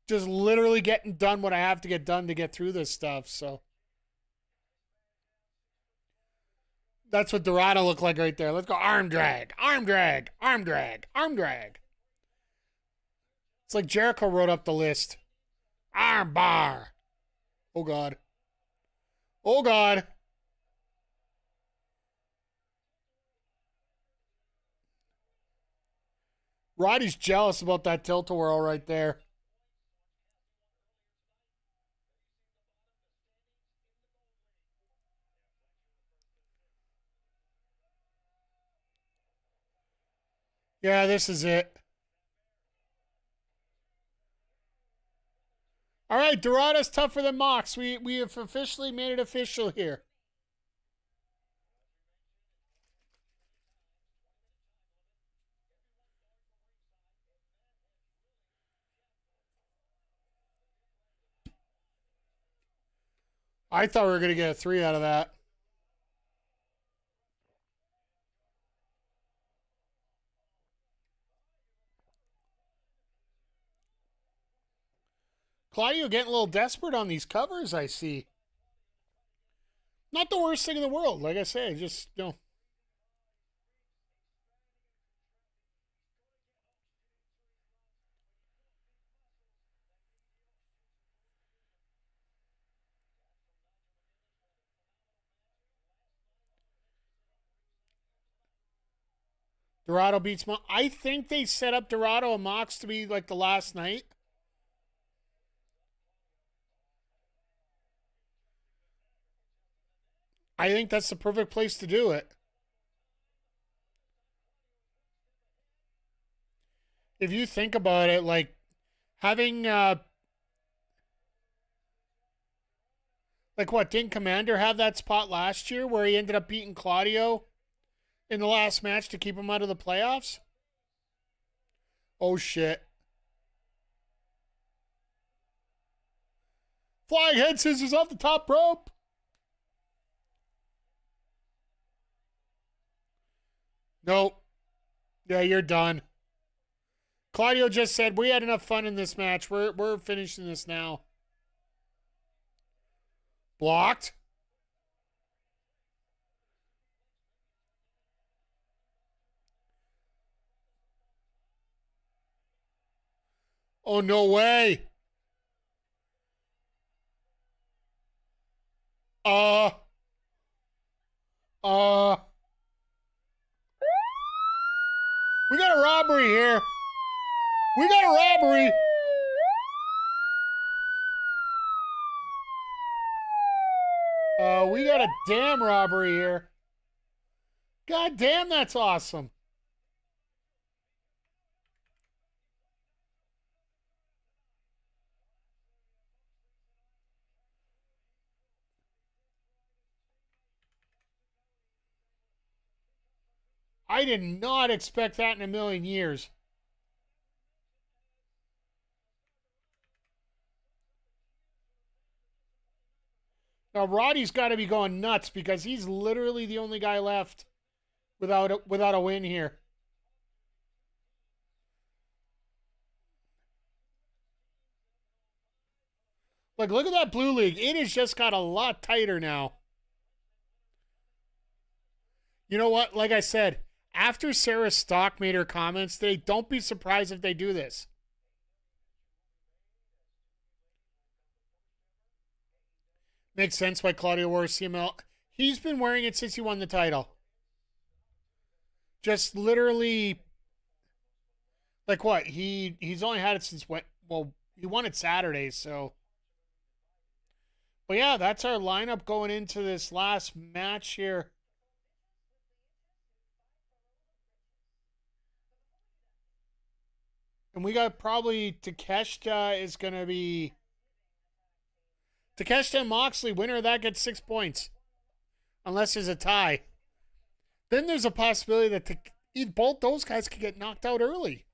S1: Just literally getting done what I have to get done to get through this stuff, so. That's what Dorada looked like right there. Let's go arm drag, arm drag, arm drag, arm drag. It's like Jericho wrote up the list. Arm bar. Oh, God. Oh, God. Roddy's jealous about that tilt-a-whirl right there. Yeah, this is it. All right, Dorada's tougher than Mox. We have officially made it official here. I thought we were going to get a 3 out of that. Claudio getting a little desperate on these covers, I see. Not the worst thing in the world. Like I say, just, you know. Dorado beats Mox. I think they set up Dorado and Mox to be like the last night. I think that's the perfect place to do it. If you think about it, like having like what, didn't Commander have that spot last year where he ended up beating Claudio in the last match to keep him out of the playoffs? Oh shit. Flying head scissors off the top rope. Nope. Yeah, you're done. Claudio just said, we had enough fun in this match. We're finishing this now. Blocked. Oh, no way. Uh. We got a robbery here. We got a robbery. We got a damn robbery here. God damn, that's awesome. I did not expect that in a million years. Now Roddy's got to be going nuts because he's literally the only guy left without a win here. Like, look at that Blue League. It has just got a lot tighter now. You know what? Like I said, after Sarah Stock made her comments today, don't be surprised if they do this. Makes sense why Claudio wore CML. He's been wearing it since he won the title. Just literally, like what? He's only had it since when? Well, he won it Saturdays, so. But yeah, that's our lineup going into this last match here. And we got probably Takeshita is going to be... Takeshita and Moxley, winner of that gets 6 points. Unless there's a tie. Then there's a possibility that both those guys could get knocked out early.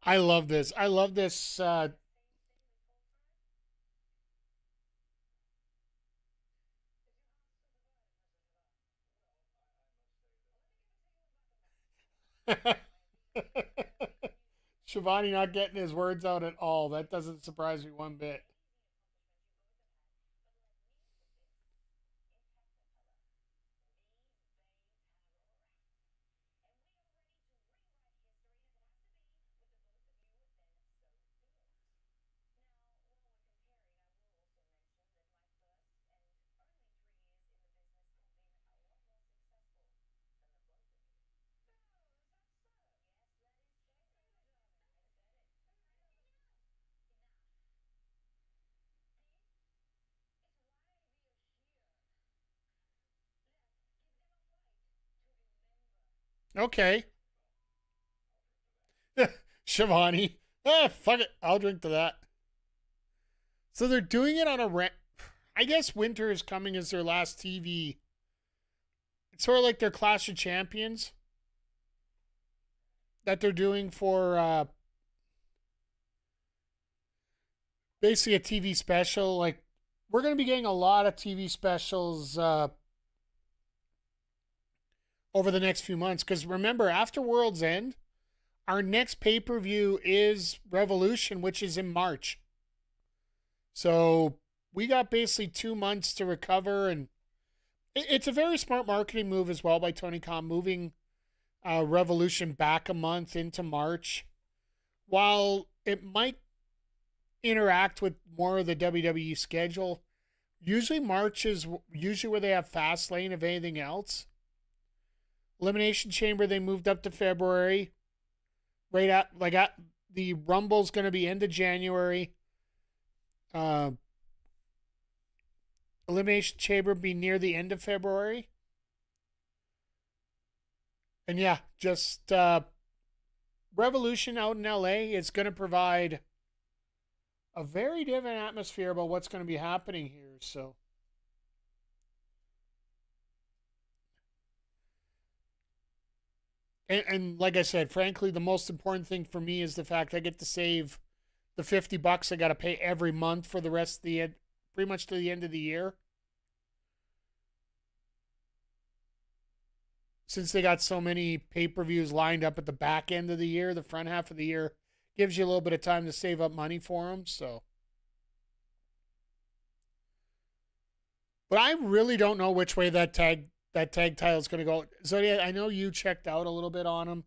S1: I love this. I love this. Shivani not getting his words out at all. That doesn't surprise me one bit. Okay. Shivani. Fuck it. I'll drink to that. So they're doing it on a I guess Winter is Coming as their last TV. It's sort of like their Clash of Champions that they're doing for basically a TV special. Like, we're going to be getting a lot of TV specials over the next few months. Because remember, after World's End, our next pay-per-view is Revolution, which is in March. So we got basically 2 months to recover. And it's a very smart marketing move as well by Tony Khan, moving Revolution back a month into March. While it might interact with more of the WWE schedule, usually March is usually where they have Fastlane of anything else. Elimination Chamber, they moved up to February. At the Rumble's going to be end of January. Elimination Chamber be near the end of February. And yeah, just Revolution out in LA is going to provide a very different atmosphere about what's going to be happening here. So and like I said, frankly, the most important thing for me is the fact I get to save the $50 I got to pay every month for the rest of the pretty much to the end of the year. Since they got so many pay-per-views lined up at the back end of the year, the front half of the year gives you a little bit of time to save up money for them. So, but I really don't know which way that tag title is going to go. Zodiac, I know you checked out a little bit on him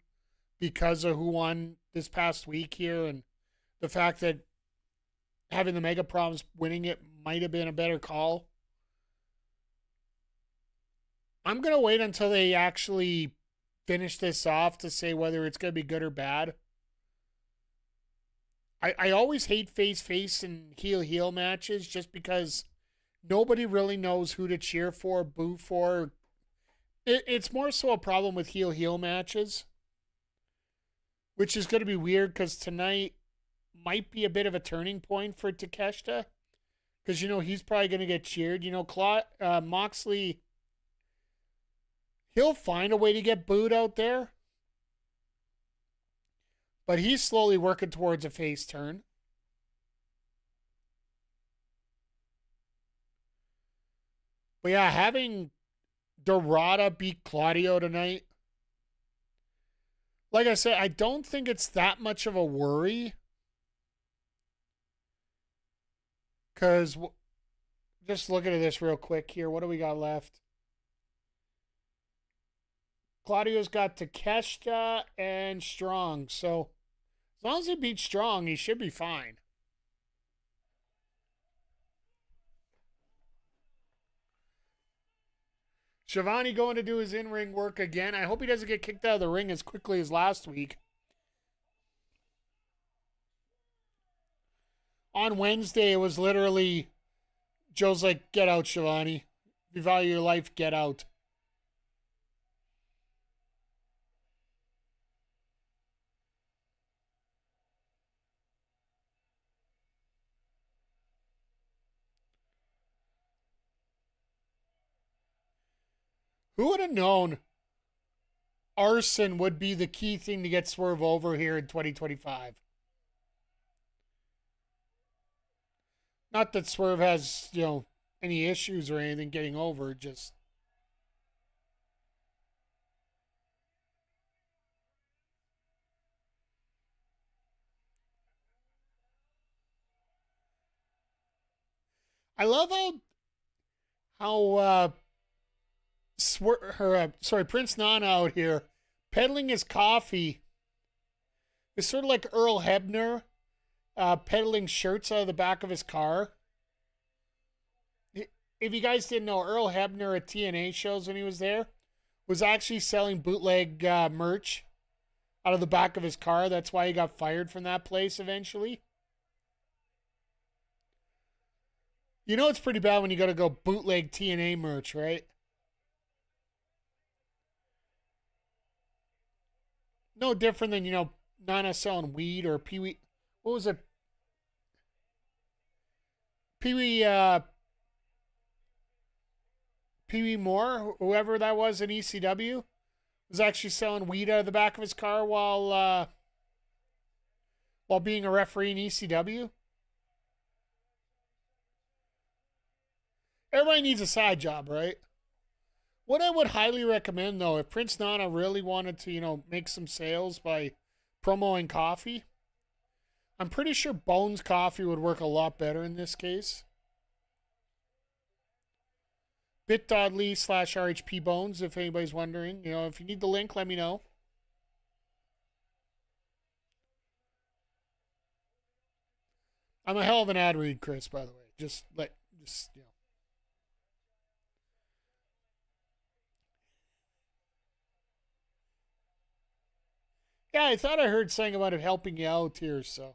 S1: because of who won this past week here, and the fact that having the Mega Proms winning it might have been a better call. I'm going to wait until they actually finish this off to say whether it's going to be good or bad. I always hate face-face and heel-heel matches just because nobody really knows who to cheer for, boo for. It's more so a problem with heel-heel matches, which is going to be weird because tonight might be a bit of a turning point for Takeshita because, he's probably going to get cheered. Moxley, he'll find a way to get booed out there. But he's slowly working towards a face turn. But yeah, having Dorada beat Claudio tonight, like I said, I don't think it's that much of a worry. Because, just looking at this real quick here, what do we got left? Claudio's got Takeshita and Strong. So, as long as he beats Strong, he should be fine. Shivani going to do his in-ring work again. I hope he doesn't get kicked out of the ring as quickly as last week. On Wednesday, it was literally, Joe's like, get out, Shivani. If you value your life, get out. Who would have known arson would be the key thing to get Swerve over here in 2025? Not that Swerve has, any issues or anything getting over, just... I love how Prince Nana out here peddling his coffee is sort of like Earl Hebner peddling shirts out of the back of his car. If you guys didn't know, Earl Hebner at TNA shows when he was there was actually selling bootleg merch out of the back of his car. That's why he got fired from that place eventually. It's pretty bad when you got to go bootleg TNA merch, right? No different than, Nana selling weed or Pee-wee. What was it? Pee-wee Pee Wee Moore, whoever that was in ECW, was actually selling weed out of the back of his car while being a referee in ECW. Everybody needs a side job, right? What I would highly recommend, though, if Prince Nana really wanted to, make some sales by promoting coffee, I'm pretty sure Bones Coffee would work a lot better in this case. bit.ly/RHP Bones, if anybody's wondering. If you need the link, let me know. I'm a hell of an ad read, Chris, by the way. Just. Yeah, I thought I heard something about it helping you out here, so.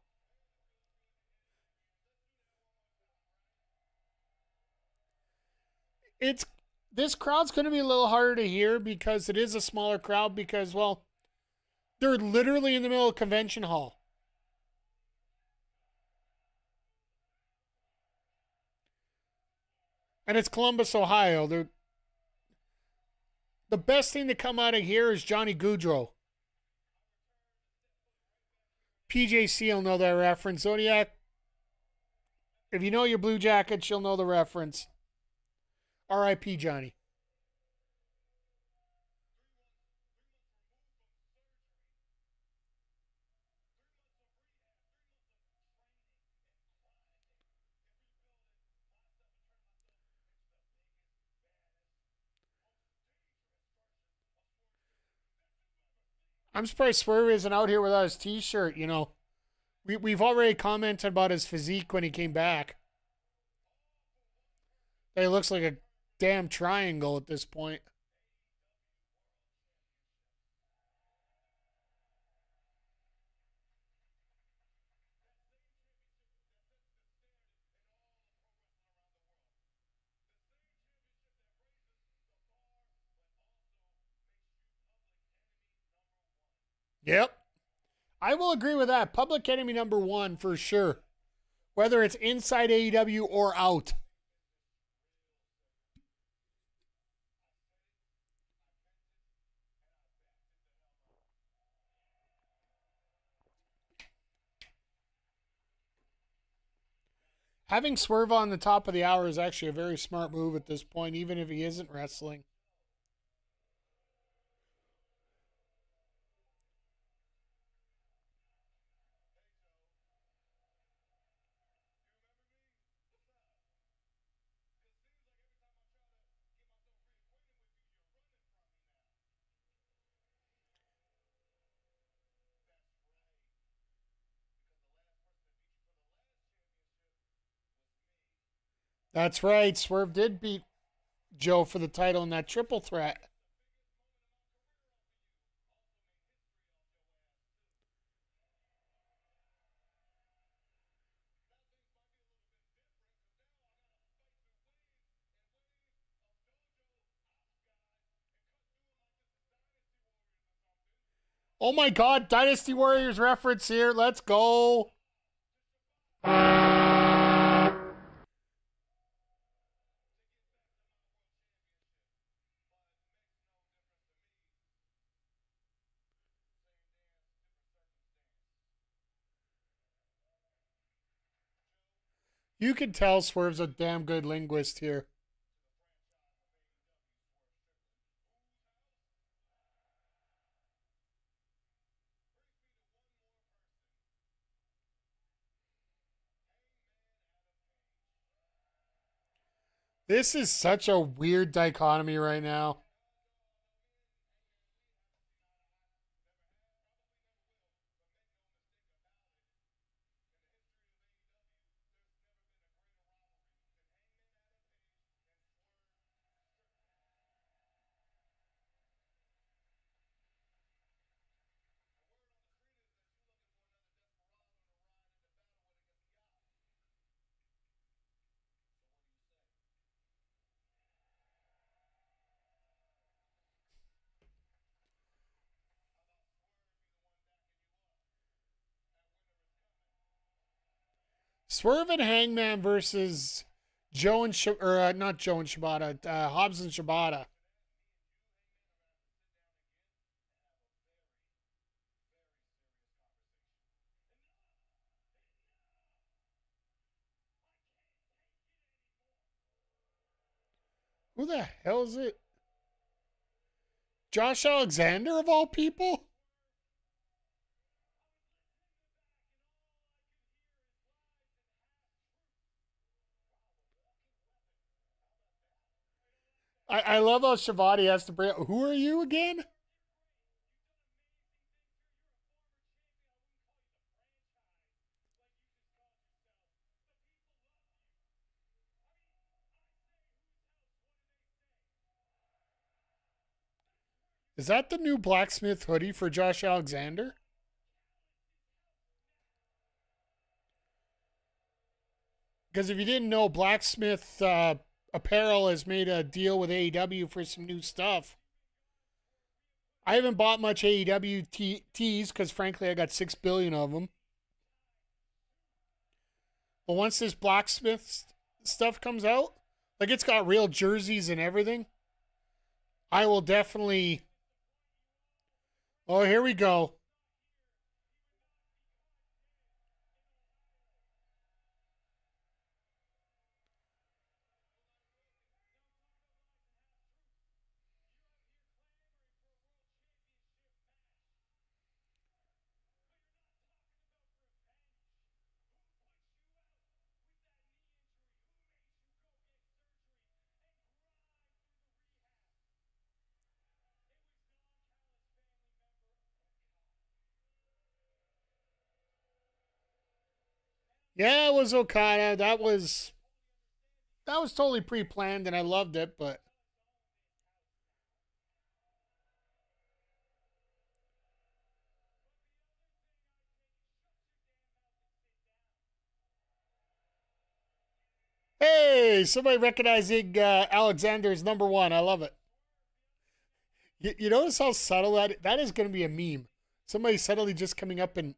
S1: This crowd's going to be a little harder to hear because it is a smaller crowd because, well, they're literally in the middle of convention hall. And it's Columbus, Ohio. The best thing to come out of here is Johnny Goudreau. PJC will know that reference. Zodiac, if you know your Blue Jackets, you'll know the reference. R.I.P. Johnny. I'm surprised Swerve isn't out here without his t-shirt, We've already commented about his physique when he came back. He looks like a damn triangle at this point. Yep. I will agree with that. Public enemy number one for sure. Whether it's inside AEW or out. Having Swerve on the top of the hour is actually a very smart move at this point, even if he isn't wrestling. That's right. Swerve did beat Joe for the title in that triple threat. Oh my God, Dynasty Warriors reference here. Let's go. You can tell Swerve's a damn good linguist here. This is such a weird dichotomy right now. Swerve and Hangman versus Not Joe and Shibata, Hobbs and Shibata. Who the hell is it? Josh Alexander of all people? I love how Shivati has to bring up, who are you again? Is that the new blacksmith hoodie for Josh Alexander? Because if you didn't know, Blacksmith Apparel has made a deal with AEW for some new stuff. I haven't bought much AEW tees because, frankly, I got 6 billion of them. But once this Blacksmith stuff comes out, like it's got real jerseys and everything, I will definitely. Oh, here we go. Yeah, it was Okada. That was totally pre-planned, and I loved it. But hey, somebody recognizing Alexander as number one. I love it. You notice how subtle that is going to be a meme. Somebody subtly just coming up and.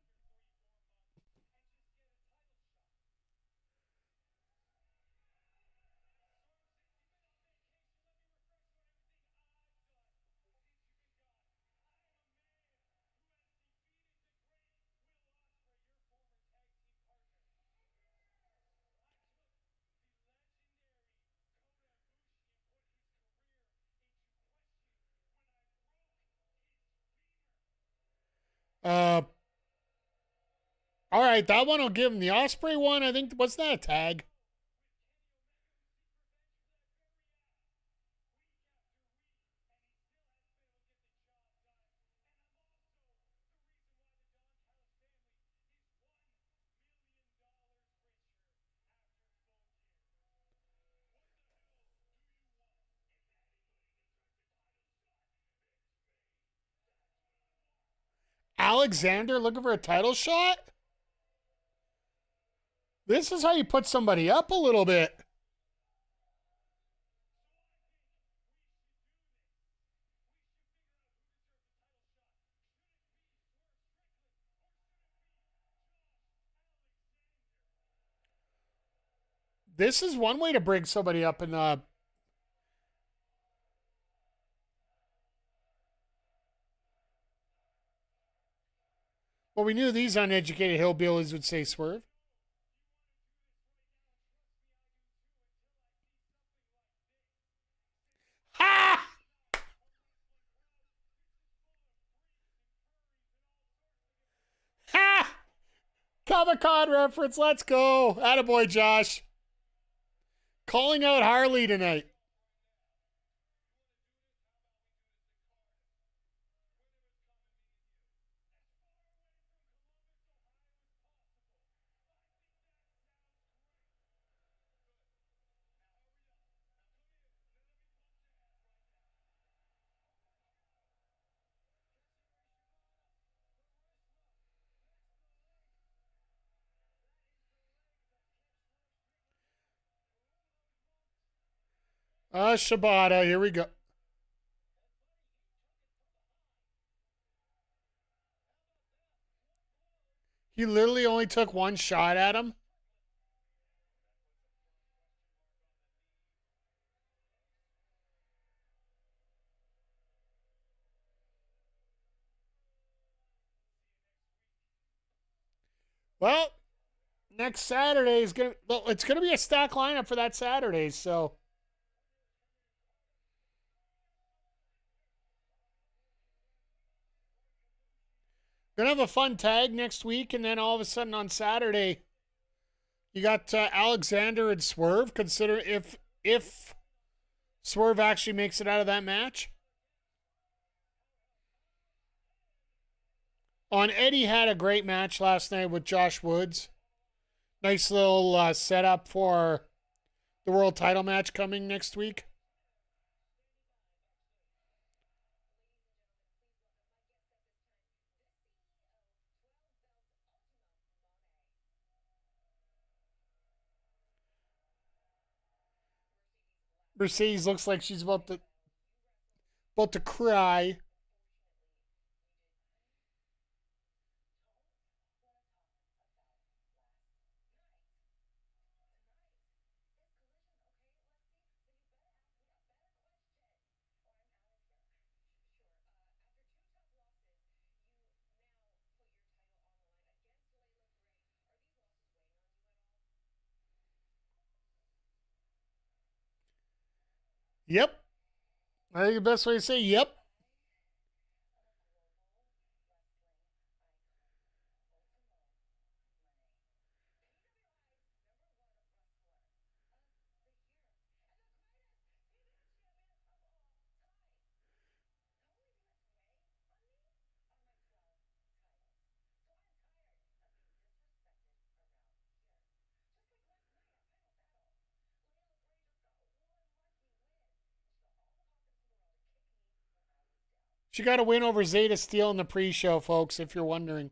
S1: Uh, all right, that one I'll give him. The Osprey one, I think, what's that, a tag? Alexander looking for a title shot? This is how you put somebody up a little bit. This is one way to bring somebody up in the. Well, we knew these uneducated hillbillies would say Swerve. Ha! Ha! Comic-Con reference. Let's go. Attaboy, Josh. Calling out Harley tonight. Shibata. Here we go. He literally only took one shot at him. Well, next Saturday is it's gonna be a stack lineup for that Saturday, so gonna have a fun tag next week, and then all of a sudden on Saturday, you got Alexander and Swerve. Consider if Swerve actually makes it out of that match. Eddie had a great match last night with Josh Woods. Nice little setup for the world title match coming next week. Mercedes looks like she's about to cry. Yep. I think the best way to say yep. She got a win over Zeta Steel in the pre-show, folks, if you're wondering.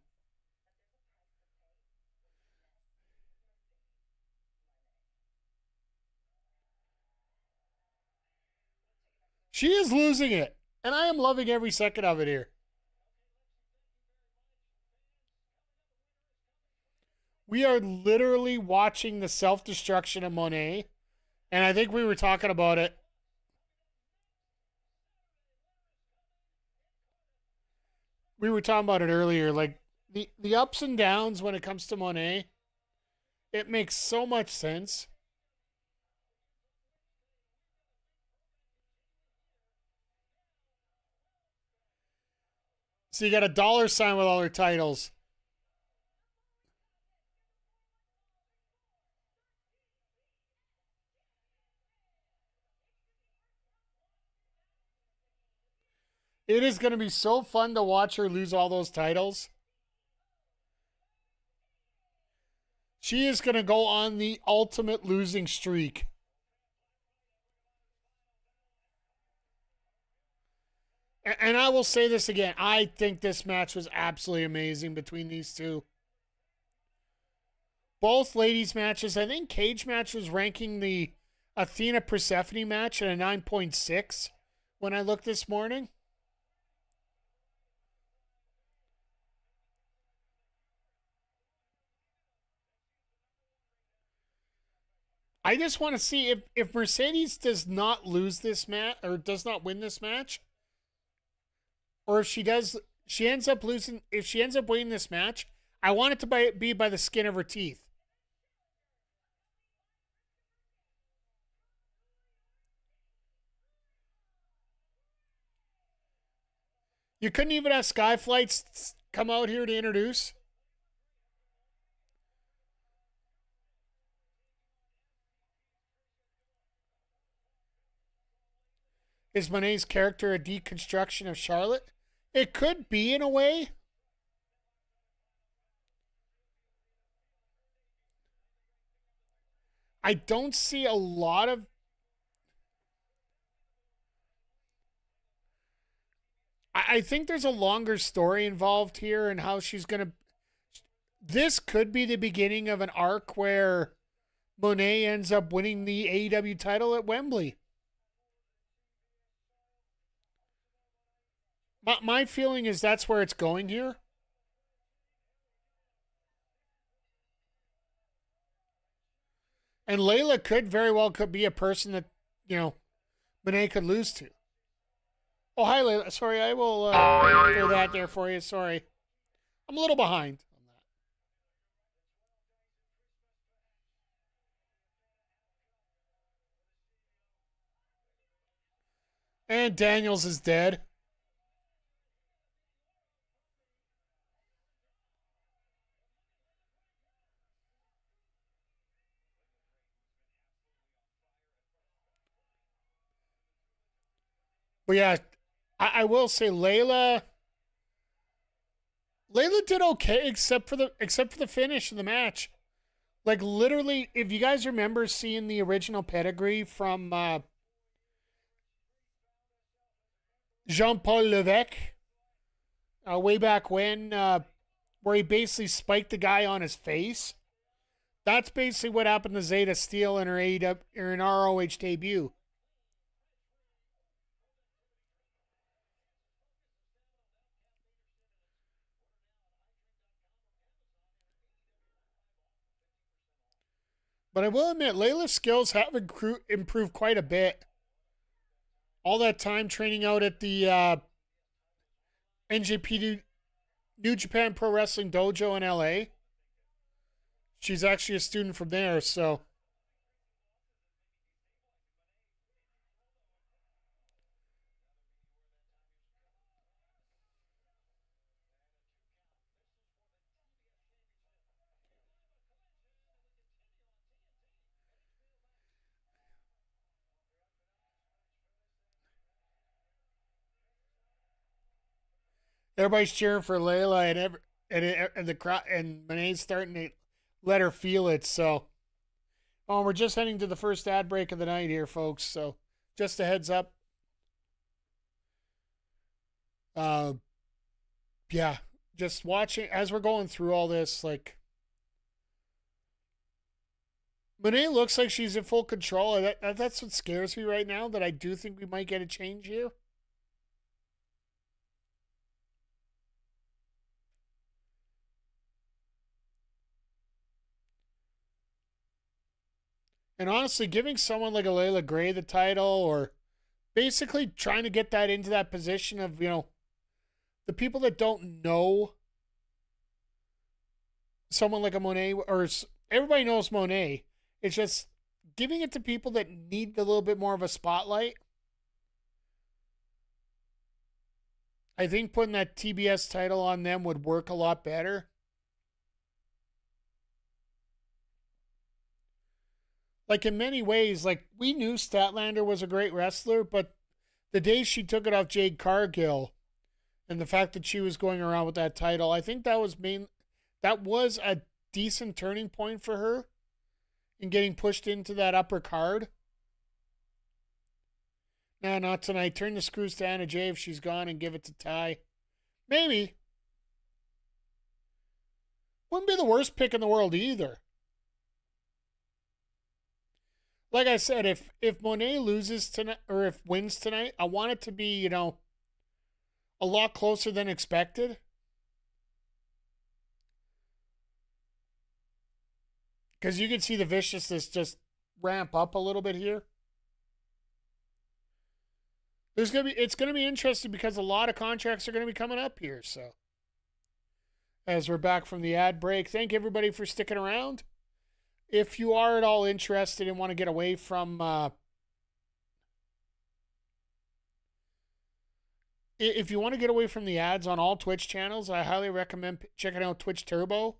S1: She is losing it, and I am loving every second of it here. We are literally watching the self-destruction of Mone, and I think we were talking about it. We were talking about it earlier, like the ups and downs when it comes to Mone. It makes so much sense. So you got a dollar sign with all her titles. It is going to be so fun to watch her lose all those titles. She is going to go on the ultimate losing streak. And I will say this again. I think this match was absolutely amazing between these two. Both ladies' matches. I think Cage match was ranking the Athena Persephone match at a 9.6 when I looked this morning. I just want to see if Mercedes does not lose this match or does not win this match, or if she ends up losing. If she ends up winning this match, I want it to be by the skin of her teeth. You couldn't even have Skyflights come out here to introduce. Is Mone's character a deconstruction of Charlotte? It could be in a way. I don't see a lot of. I think there's a longer story involved here and how she's going to. This could be the beginning of an arc where Mone ends up winning the AEW title at Wembley. My feeling is that's where it's going here. And Leila could very well be a person that, Mone could lose to. Oh, hi, Leila. Sorry, I will throw that there for you. Sorry. I'm a little behind on that. And Daniels is dead. But yeah, I will say Leila did okay except for the finish of the match. Like literally, if you guys remember seeing the original pedigree from Jean-Paul Levesque way back when, where he basically spiked the guy on his face. That's basically what happened to Zeta Steel in her AEW or in ROH debut. But I will admit, Layla's skills have improved quite a bit. All that time training out at the NJPW New Japan Pro Wrestling Dojo in LA. She's actually a student from there, so. Everybody's cheering for Layla, and the crowd, and Mone's starting to let her feel it. So, we're just heading to the first ad break of the night here, folks. So, just a heads up. Yeah, just watching as we're going through all this. Like, Monet looks like she's in full control. That's what scares me right now. That I do think we might get a change here. And honestly, giving someone like a Leila Gray the title, or basically trying to get that into that position of, the people that don't know someone like a Monet, or everybody knows Monet. It's just giving it to people that need a little bit more of a spotlight. I think putting that TBS title on them would work a lot better. Like, in many ways, like, we knew Statlander was a great wrestler, but the day she took it off Jade Cargill and the fact that she was going around with that title, I think that was a decent turning point for her in getting pushed into that upper card. Nah, not tonight. Turn the screws to Anna Jay if she's gone and give it to Ty. Maybe. Wouldn't be the worst pick in the world either. Like I said, if Monet loses tonight, or if wins tonight, I want it to be, a lot closer than expected. Because you can see the viciousness just ramp up a little bit here. It's gonna be interesting because a lot of contracts are gonna be coming up here. So, as we're back from the ad break, thank everybody for sticking around. If you are at all interested and want to get away from if you want to get away from the ads on all Twitch channels, I highly recommend checking out Twitch Turbo.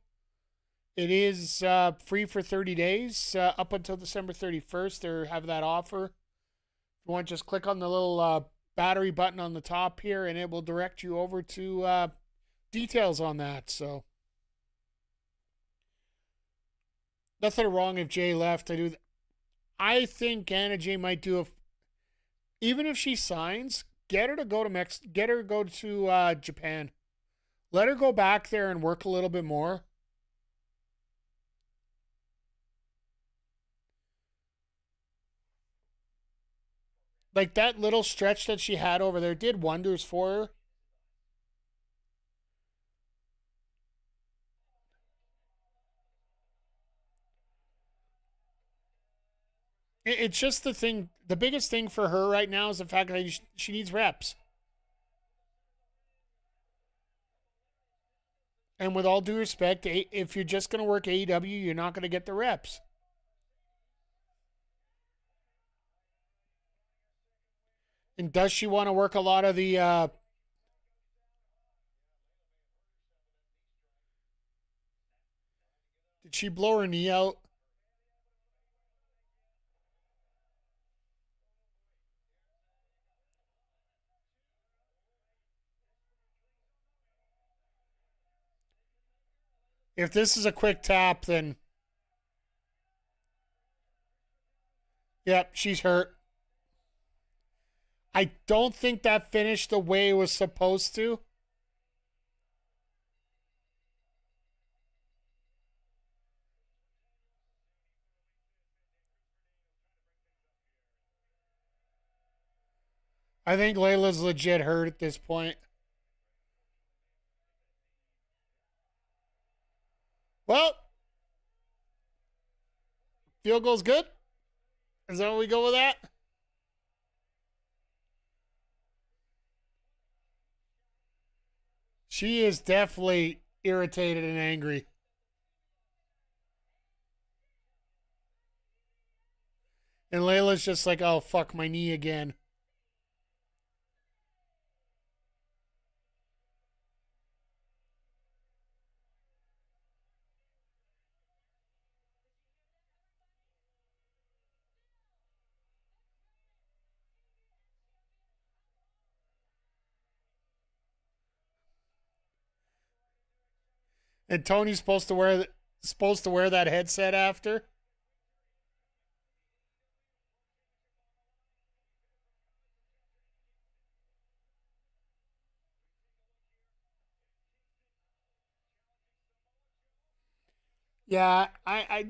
S1: It is free for 30 days up until December 31st. They have that offer. If you want, just click on the little battery button on the top here, and it will direct you over to details on that. So. Nothing wrong if Jay left. I think Anna Jay might do even if she signs, get her to go to Japan. Let her go back there and work a little bit more. Like, that little stretch that she had over there did wonders for her. It's just the biggest thing for her right now is the fact that she needs reps. And with all due respect, if you're just going to work AEW, you're not going to get the reps. And does she want to work a lot of the did she blow her knee out? If this is a quick tap, then yep, she's hurt. I don't think that finished the way it was supposed to. I think Layla's legit hurt at this point. Well, field goal's good. Is that what we go with that? She is definitely irritated and angry. And Layla's just like, oh, fuck my knee again. And Tony's supposed to wear that headset after. Yeah, I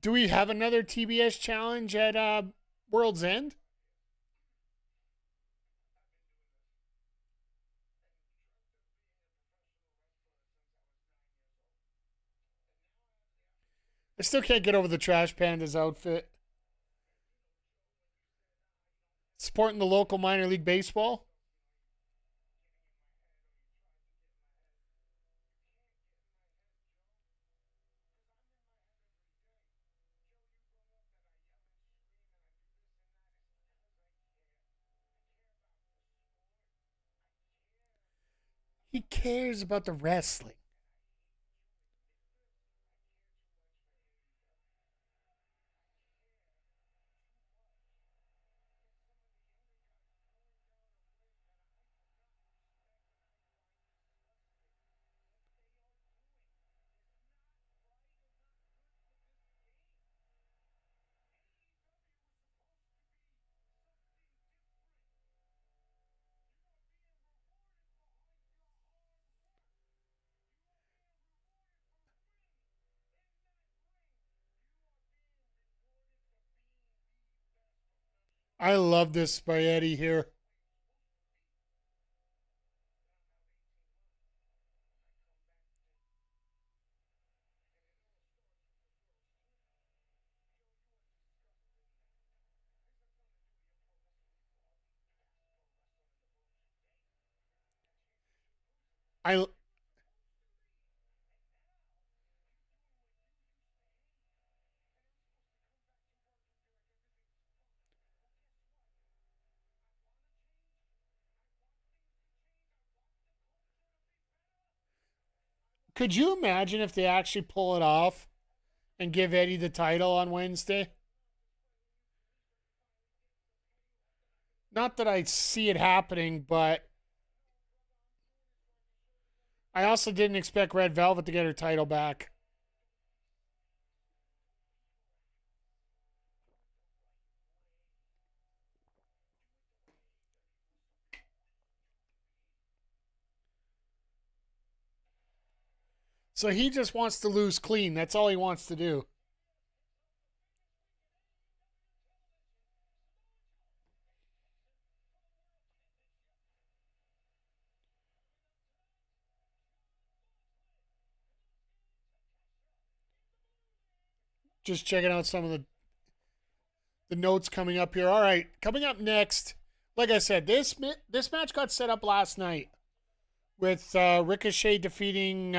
S1: do we have another TBS challenge at World's End? I still can't get over the Trash Pandas outfit. Supporting the local minor league baseball. He cares about the wrestling. I love this by Eddie here. I could you imagine if they actually pull it off and give Eddie the title on Wednesday? Not that I see it happening, but I also didn't expect Red Velvet to get her title back. So he just wants to lose clean. That's all he wants to do. Just checking out some of the notes coming up here. All right, coming up next, like I said, this match got set up last night with Ricochet defeating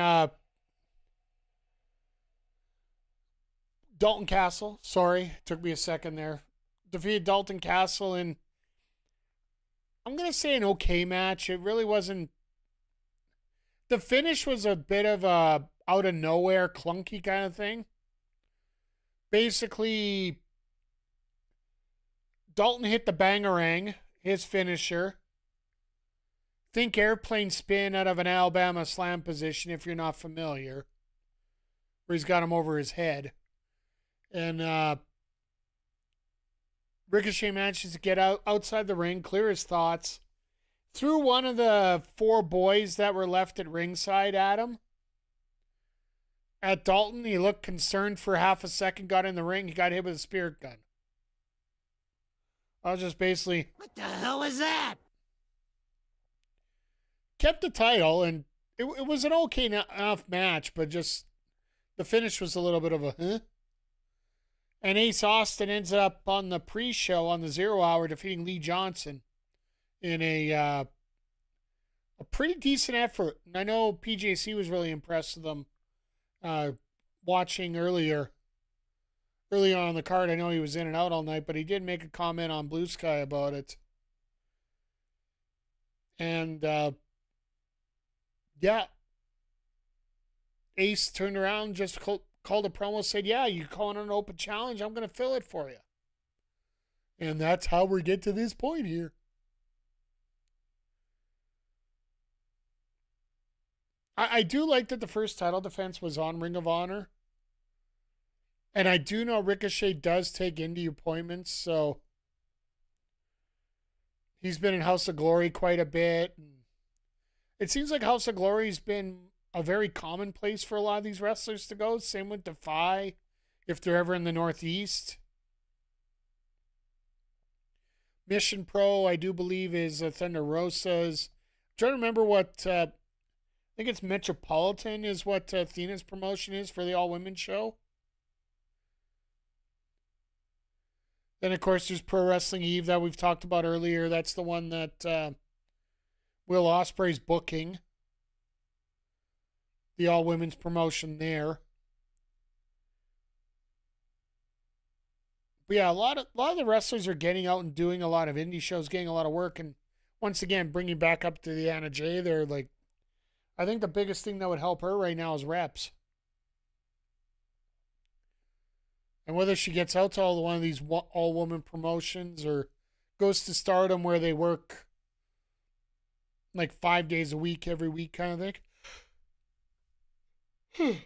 S1: Dalton Castle. Sorry, took me a second there. defeated Dalton Castle in, I'm going to say, an okay match. It really wasn't. The finish was a bit of a out of nowhere, clunky kind of thing. Basically, Dalton hit the bangarang, his finisher. Think airplane spin out of an Alabama slam position if you're not familiar. Where he's got him over his head. And Ricochet manages to get outside the ring, clear his thoughts. Threw one of the 4 boys that were left at ringside at him. At Dalton, he looked concerned for half a second, got in the ring, he got hit with a spirit gun. I was just basically,
S7: What the hell was that?
S1: kept the title, and it was an okay enough match, but just the finish was a little bit of a, huh? And Ace Austin ends up on the pre-show on the 0 Hour defeating Lee Johnson in a pretty decent effort. And I know PJC was really impressed with them watching early on the card. I know he was in and out all night, but he did make a comment on Blue Sky about it. And yeah, Ace turned around, just called a promo, said, yeah, you calling an open challenge, I'm going to fill it for you. And that's how we get to this point here. I do like that the first title defense was on Ring of Honor. And I do know Ricochet does take indie appointments, so he's been in House of Glory quite a bit. It seems like House of Glory's been a very common place for a lot of these wrestlers to go. Same with Defy, if they're ever in the Northeast. Mission Pro, I do believe, is Thunder Rosa's. I'm trying to remember what, I think it's Metropolitan is what Athena's promotion is for the all-women show. Then, of course, there's Pro Wrestling Eve that we've talked about earlier. That's the one that Will Ospreay's booking. The all-women's promotion there. But yeah, a lot of the wrestlers are getting out and doing a lot of indie shows, getting a lot of work, and once again, bringing back up to the Anna Jay, they're like, I think the biggest thing that would help her right now is reps. And whether she gets out to one of these all-woman promotions or goes to Stardom where they work like 5 days a week, every week kind of thing.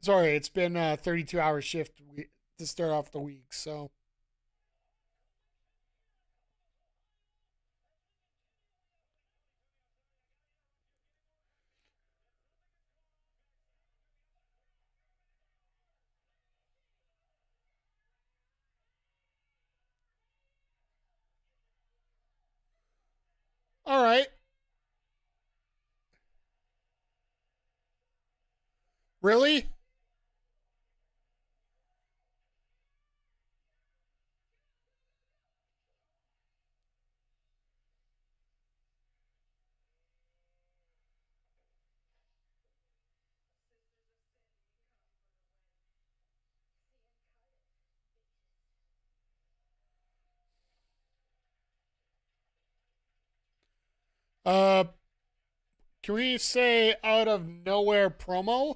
S1: Sorry, it's been a 32-hour shift to start off the week, so. All right. Really? Uh, can we say out of nowhere promo?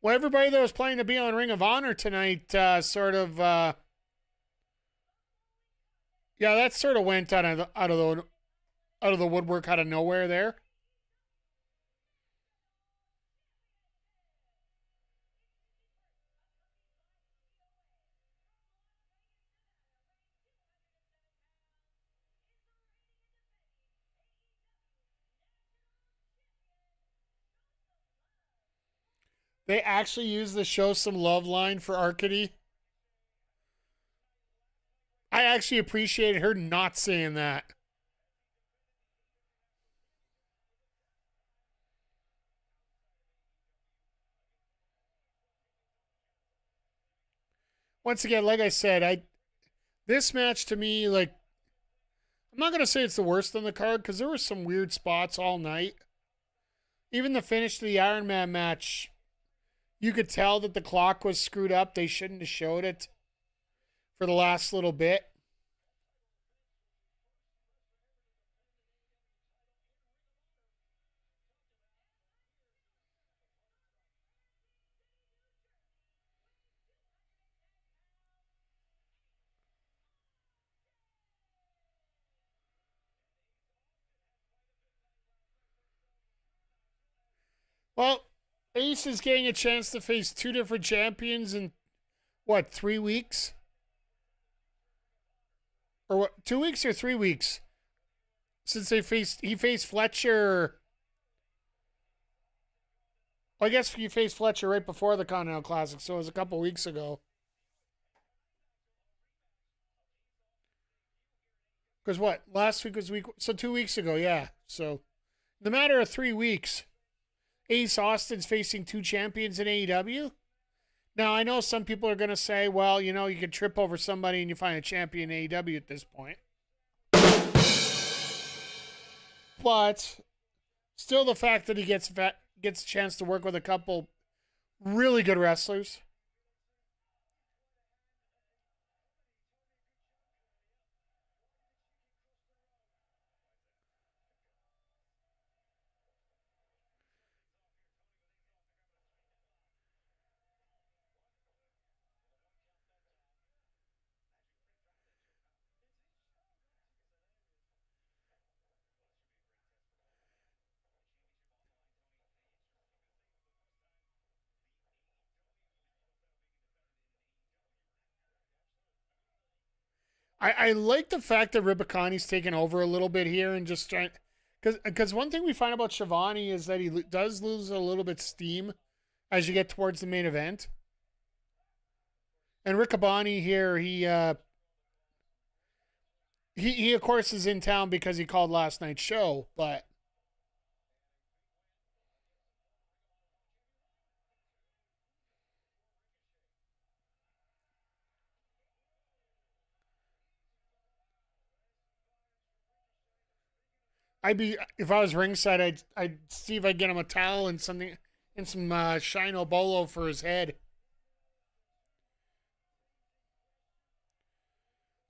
S1: Well, everybody that was planning to be on Ring of Honor tonight, yeah, that sort of went out of the woodwork, out of nowhere there. They actually used the "Show Some Love" line for Arcady. I actually appreciated her not saying that. Once again, like I said, this match to me, like, I'm not gonna say it's the worst on the card because there were some weird spots all night. Even the finish to the Iron Man match, you could tell that the clock was screwed up. They shouldn't have showed it for the last little bit. Well, Ace is getting a chance to face two different champions in, what, 3 weeks? Or what, 2 weeks or 3 weeks? Since he faced Fletcher. Well, I guess he faced Fletcher right before the Continental Classic, so it was a couple weeks ago. Because what? Last week was so 2 weeks ago, yeah. So, in the matter of 3 weeks, Ace Austin's facing two champions in AEW. Now, I know some people are going to say, well, you know, you can trip over somebody and you find a champion in AEW at this point. But still, the fact that he gets a chance to work with a couple really good wrestlers. I like the fact that Ribicani's taken over a little bit here and just trying, because one thing we find about Shivani is that he does lose a little bit steam as you get towards the main event. And Riccaboni here, he of course is in town because he called last night's show, but if I was ringside, I'd see if I get him a towel and something and some Shino Bolo for his head.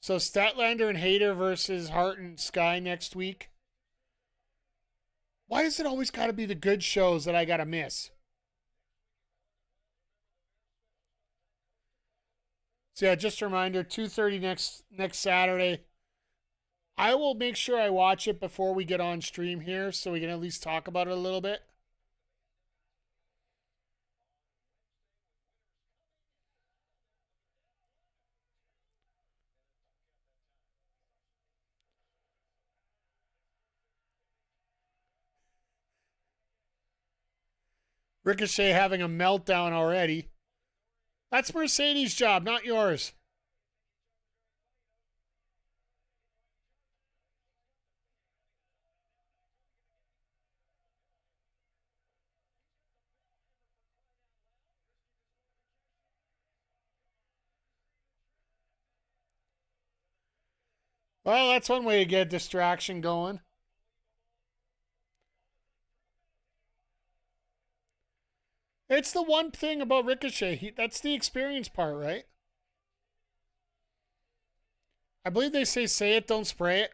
S1: So Statlander and Hayter versus Hart and Sky next week. Why is it always got to be the good shows that I got to miss? So yeah, just a reminder, 2:30 next Saturday. I will make sure I watch it before we get on stream here so we can at least talk about it a little bit. Ricochet having a meltdown already. That's Mercedes' job, not yours. Well, that's one way to get distraction going. It's the one thing about Ricochet. That's the experience part, right? I believe they say it, don't spray it.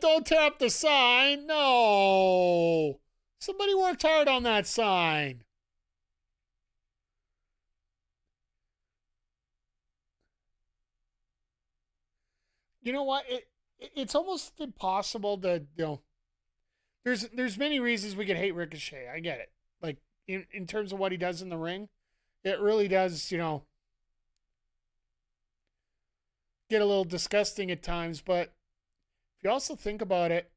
S1: Don't tear up the sign. No. Somebody worked hard on that sign. You know what? It's almost impossible to, you know, there's many reasons we could hate Ricochet. I get it. Like in terms of what he does in the ring, it really does, you know, get a little disgusting at times, but if you also think about it,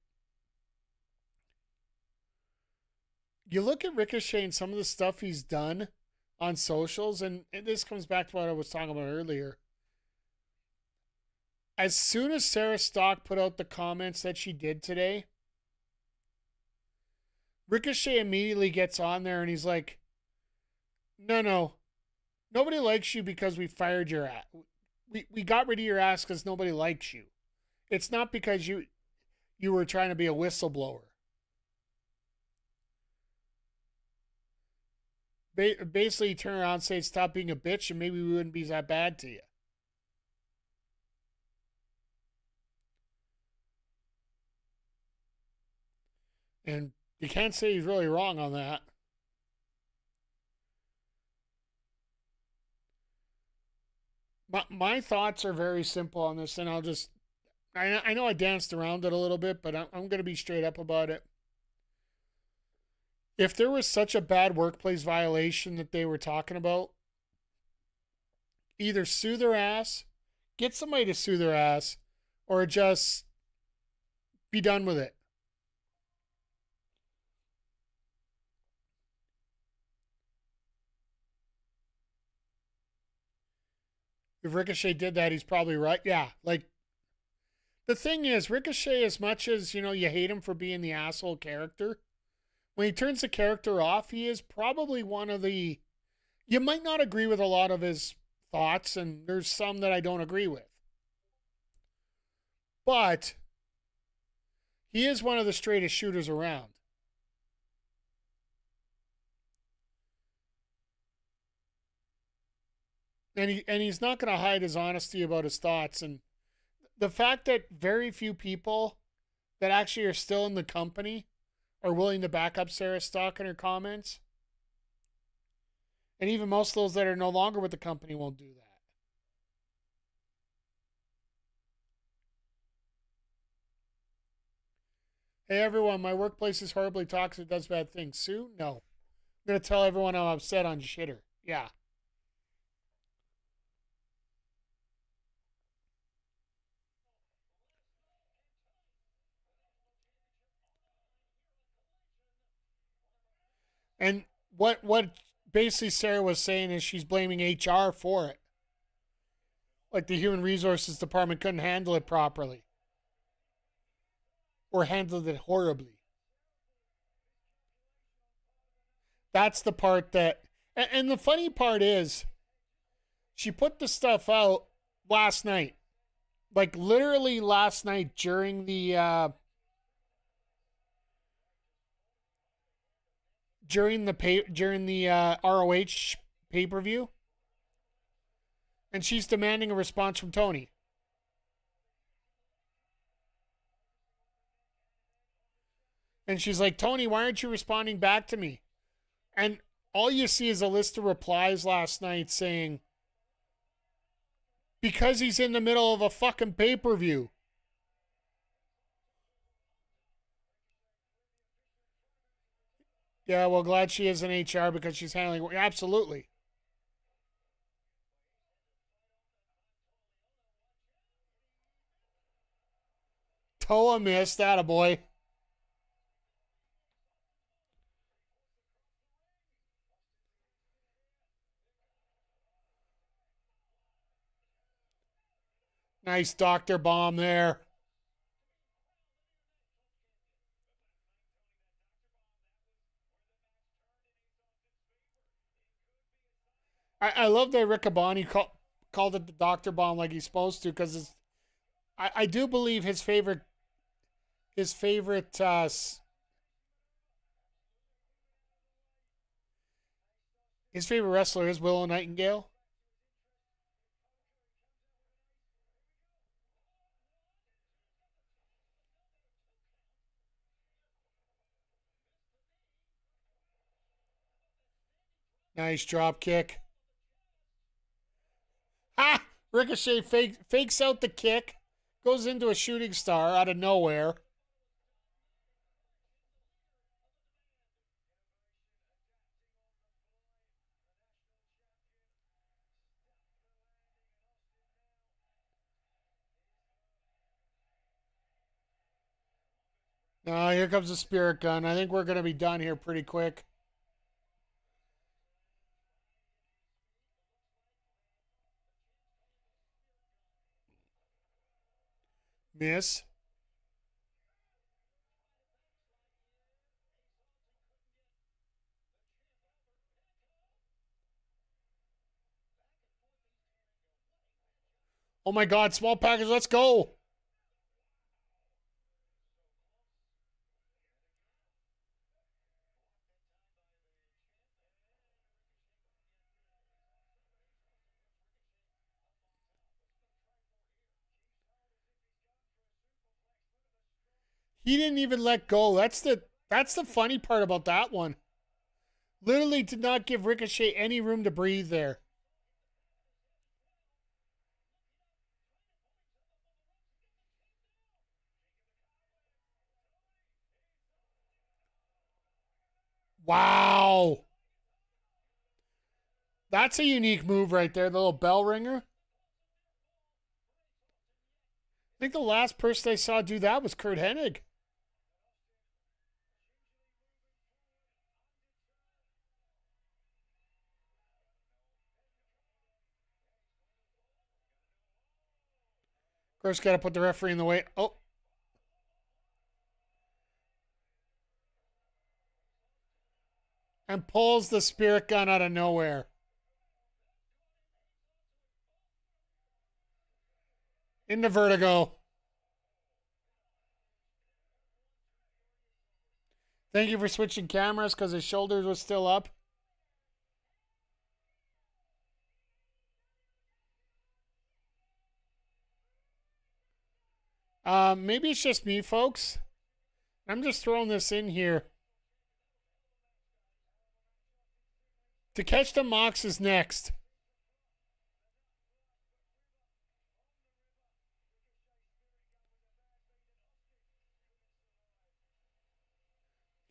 S1: you look at Ricochet and some of the stuff he's done on socials, and this comes back to what I was talking about earlier. As soon as Sarah Stock put out the comments that she did today, Ricochet immediately gets on there and he's like, no, Nobody likes you because we fired your ass. We got rid of your ass because nobody likes you. It's not because you were trying to be a whistleblower. Basically, turn around and say, stop being a bitch, and maybe we wouldn't be that bad to you. And you can't say he's really wrong on that. My thoughts are very simple on this, and I know I danced around it a little bit, but I'm going to be straight up about it. If there was such a bad workplace violation that they were talking about, either sue their ass, get somebody to sue their ass, or just be done with it. If Ricochet did that, he's probably right. Yeah, like, the thing is, Ricochet, as much as, you hate him for being the asshole character, when he turns the character off, he is probably one of the... You might not agree with a lot of his thoughts, and there's some that I don't agree with. But he is one of the straightest shooters around. And he's not going to hide his honesty about his thoughts. And the fact that very few people that actually are still in the company are willing to back up Sarah Stock in her comments. And even most of those that are no longer with the company won't do that. Hey everyone, my workplace is horribly toxic, does bad things. Sue? No. I'm going to tell everyone I'm upset on Shitter. Yeah. And what basically Sarah was saying is she's blaming HR for it. Like the human resources department couldn't handle it properly. Or handled it horribly. That's the part that... And the funny part is, she put the stuff out last night. Like literally last night during the... during the ROH pay-per-view, and she's demanding a response from Tony. And she's like, Tony, why aren't you responding back to me? And all you see is a list of replies last night saying, because he's in the middle of a fucking pay-per-view. Yeah, well, glad she is in HR because she's handling... Absolutely. Toa missed. Attaboy. Nice doctor bomb there. I love that Riccaboni called it the doctor bomb like he's supposed to, because I do believe his favorite wrestler is Willow Nightingale. Nice drop kick. Ha! Ricochet fakes out the kick, goes into a shooting star out of nowhere. Here comes the spirit gun. I think we're going to be done here pretty quick. Miss. Oh my God, small package, let's go. He didn't even let go. That's the funny part about that one. Literally did not give Ricochet any room to breathe there. Wow. That's a unique move right there, the little bell ringer. I think the last person I saw do that was Kurt Hennig. Of course, got to put the referee in the way. Oh. And pulls the spirit gun out of nowhere. Into Vertigo. Thank you for switching cameras because his shoulders was still up. Maybe it's just me, folks. I'm just throwing this in here. To Catch the Mox is next.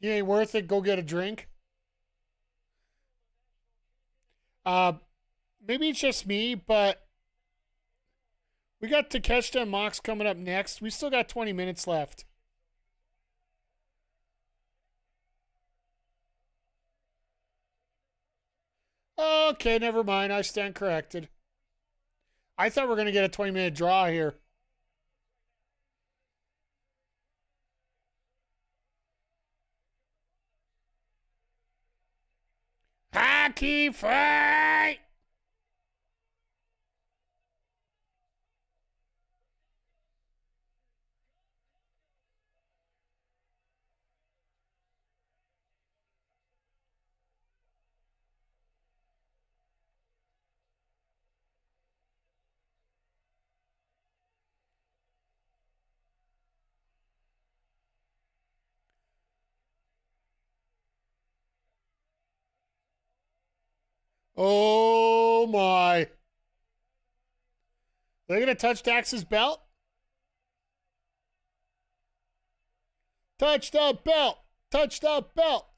S1: He ain't worth it. Go get a drink. Maybe it's just me, but we got Takeshita and Mox coming up next. We still got 20 minutes left. Okay, never mind. I stand corrected. I thought we were going to get a 20-minute draw here. Hockey fight! Oh my. They're going to touch Dax's belt? Touch the belt. Touch the belt.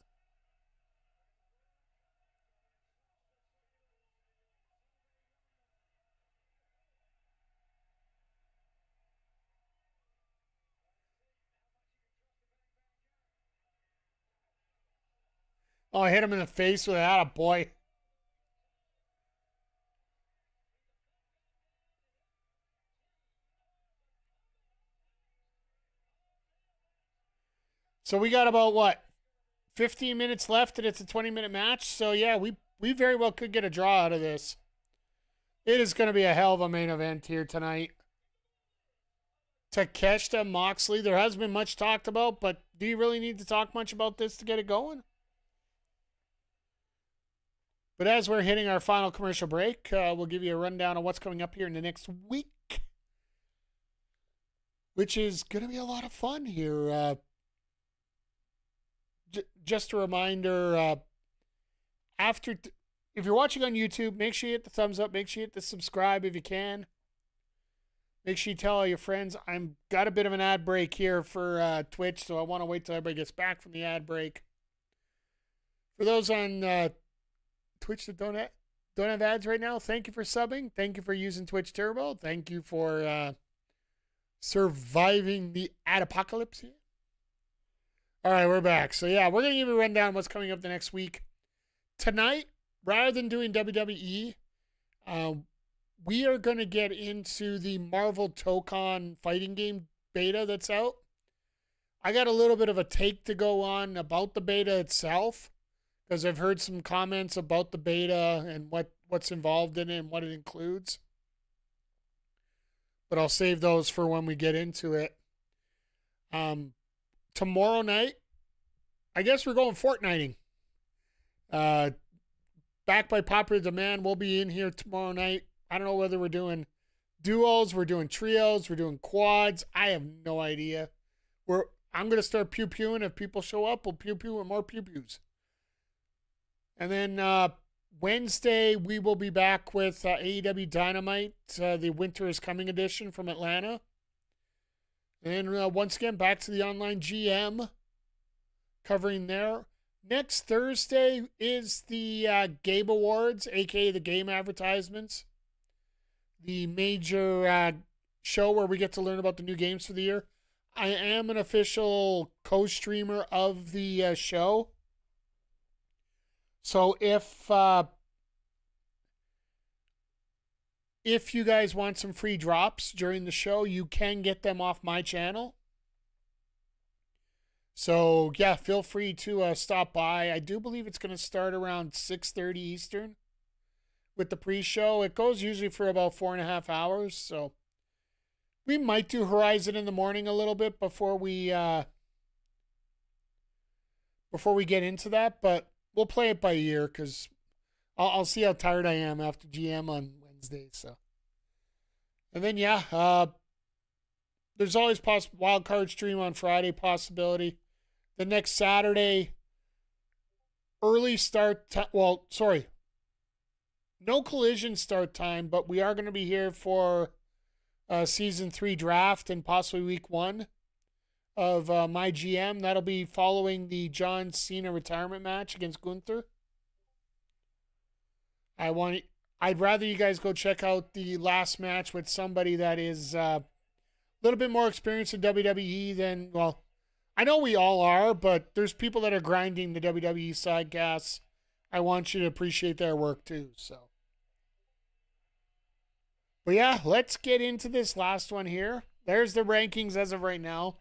S1: Oh, I hit him in the face with that, boy. So we got about what? 15 minutes left and it's a 20-minute match. So yeah, we very well could get a draw out of this. It is going to be a hell of a main event here tonight. Takeshita Moxley. There hasn't been much talked about, but do you really need to talk much about this to get it going? But as we're hitting our final commercial break, we'll give you a rundown of what's coming up here in the next week, which is going to be a lot of fun here. Just a reminder, if you're watching on YouTube, make sure you hit the thumbs up. Make sure you hit the subscribe if you can. Make sure you tell all your friends. I've got a bit of an ad break here for Twitch, so I want to wait till everybody gets back from the ad break. For those on Twitch that don't have ads right now, thank you for subbing. Thank you for using Twitch Turbo. Thank you for surviving the ad apocalypse here. All right, we're back. So, yeah, we're going to give you a rundown of what's coming up the next week. Tonight, rather than doing WWE, we are going to get into the Marvel Tokon fighting game beta that's out. I got a little bit of a take to go on about the beta itself because I've heard some comments about the beta and what's involved in it and what it includes. but I'll save those for when we get into it. Tomorrow night, I guess we're going fortnighting. Back by popular demand, we'll be in here tomorrow night. I don't know whether we're doing duos, we're doing trios, we're doing quads. I have no idea. I'm going to start pew-pewing. If people show up, we'll pew-pew with more pew-pews. And then Wednesday, we will be back with AEW Dynamite, the Winter is Coming edition from Atlanta. And once again, back to the online GM, covering there. Next Thursday is the Game Awards, a.k.a. the Game Advertisements. The major show where we get to learn about the new games for the year. I am an official co-streamer of the show. So if you guys want some free drops during the show, you can get them off my channel. So, yeah, feel free to stop by. I do believe it's going to start around 6:30 Eastern with the pre-show. It goes usually for about 4.5 hours. So, we might do Horizon in the morning a little bit before we get into that. But we'll play it by ear because I'll see how tired I am after GM on Wednesday. So, and then, yeah, there's always wild card stream on Friday possibility. The next Saturday, early start time. Well, sorry. No Collision start time, but we are going to be here for Season 3 draft and possibly Week 1 of my GM. That'll be following the John Cena retirement match against Gunther. I'd rather you guys go check out the last match with somebody that is a little bit more experienced in WWE than, well, I know we all are, but there's people that are grinding the WWE Sidecasts. I want you to appreciate their work too, so. But yeah, let's get into this last one here. There's the rankings as of right now.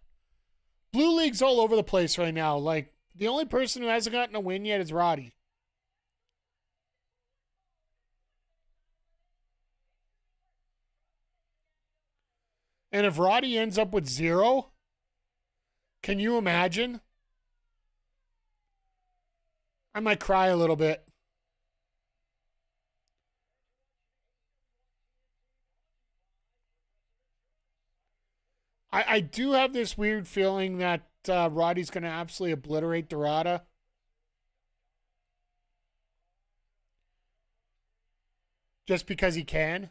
S1: Blue League's all over the place right now. Like, the only person who hasn't gotten a win yet is Roddy. And if Roddy ends up with 0, can you imagine? I might cry a little bit. I do have this weird feeling that Roddy's going to absolutely obliterate Dorada. Just because he can.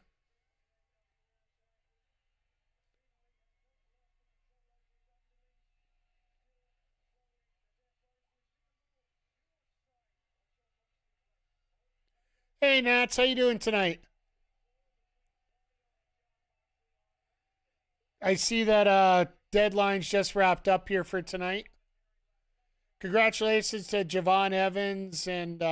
S1: Hey, Nats, how you doing tonight? I see that deadline's just wrapped up here for tonight. Congratulations to Javon Evans and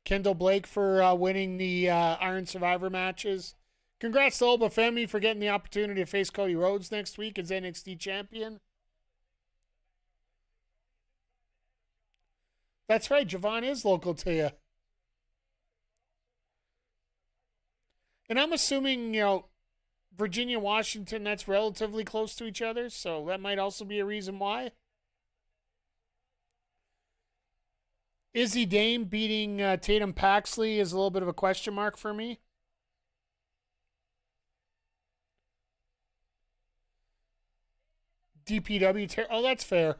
S1: Kendall Blake for winning the Iron Survivor matches. Congrats to Obafemi for getting the opportunity to face Cody Rhodes next week as NXT champion. That's right, Javon is local to you. And I'm assuming, Virginia, Washington, that's relatively close to each other, so that might also be a reason why. Izzy Dame beating Tatum Paxley is a little bit of a question mark for me. DPW, oh, that's fair.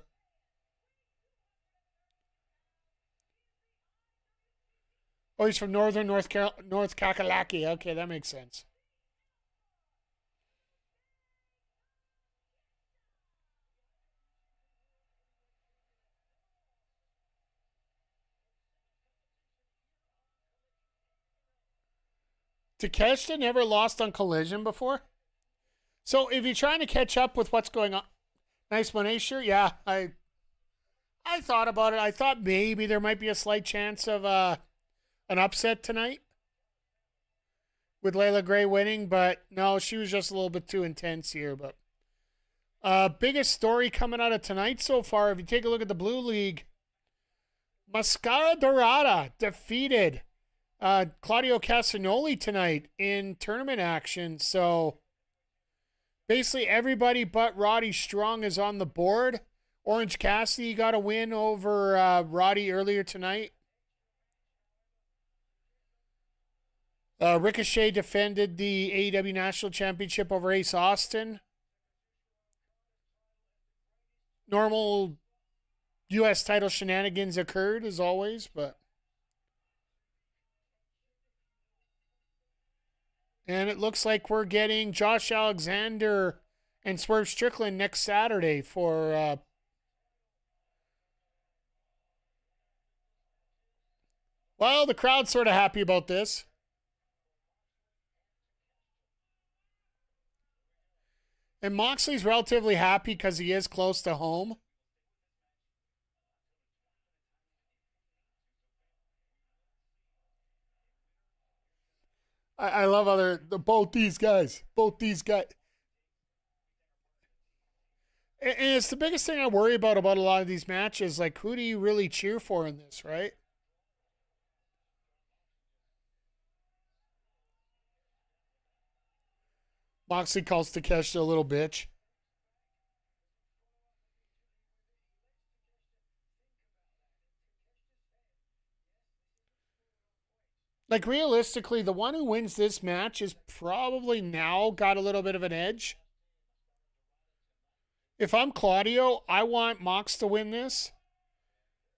S1: Oh, he's from North Kakalaki. Okay, that makes sense. Takeshita never lost on Collision before? So if you're trying to catch up with what's going on, nice Mone shirt. Yeah, I thought about it. I thought maybe there might be a slight chance of an upset tonight with Leila Gray winning, but no, she was just a little bit too intense here. But biggest story coming out of tonight so far, if you take a look at the Blue League, Mascara Dorada defeated Claudio Castagnoli tonight in tournament action. So basically everybody but Roddy Strong is on the board. Orange Cassidy got a win over Roddy earlier tonight. Ricochet defended the AEW National Championship over Ace Austin. Normal U.S. title shenanigans occurred, as always, but... And it looks like we're getting Josh Alexander and Swerve Strickland next Saturday for... Well, the crowd's sort of happy about this. And Moxley's relatively happy because he is close to home. I love both these guys. And it's the biggest thing I worry about a lot of these matches. Like, who do you really cheer for in this, right? Moxley calls Takeshita a little bitch. Like, realistically, the one who wins this match is probably now got a little bit of an edge. If I'm Claudio, I want Mox to win this.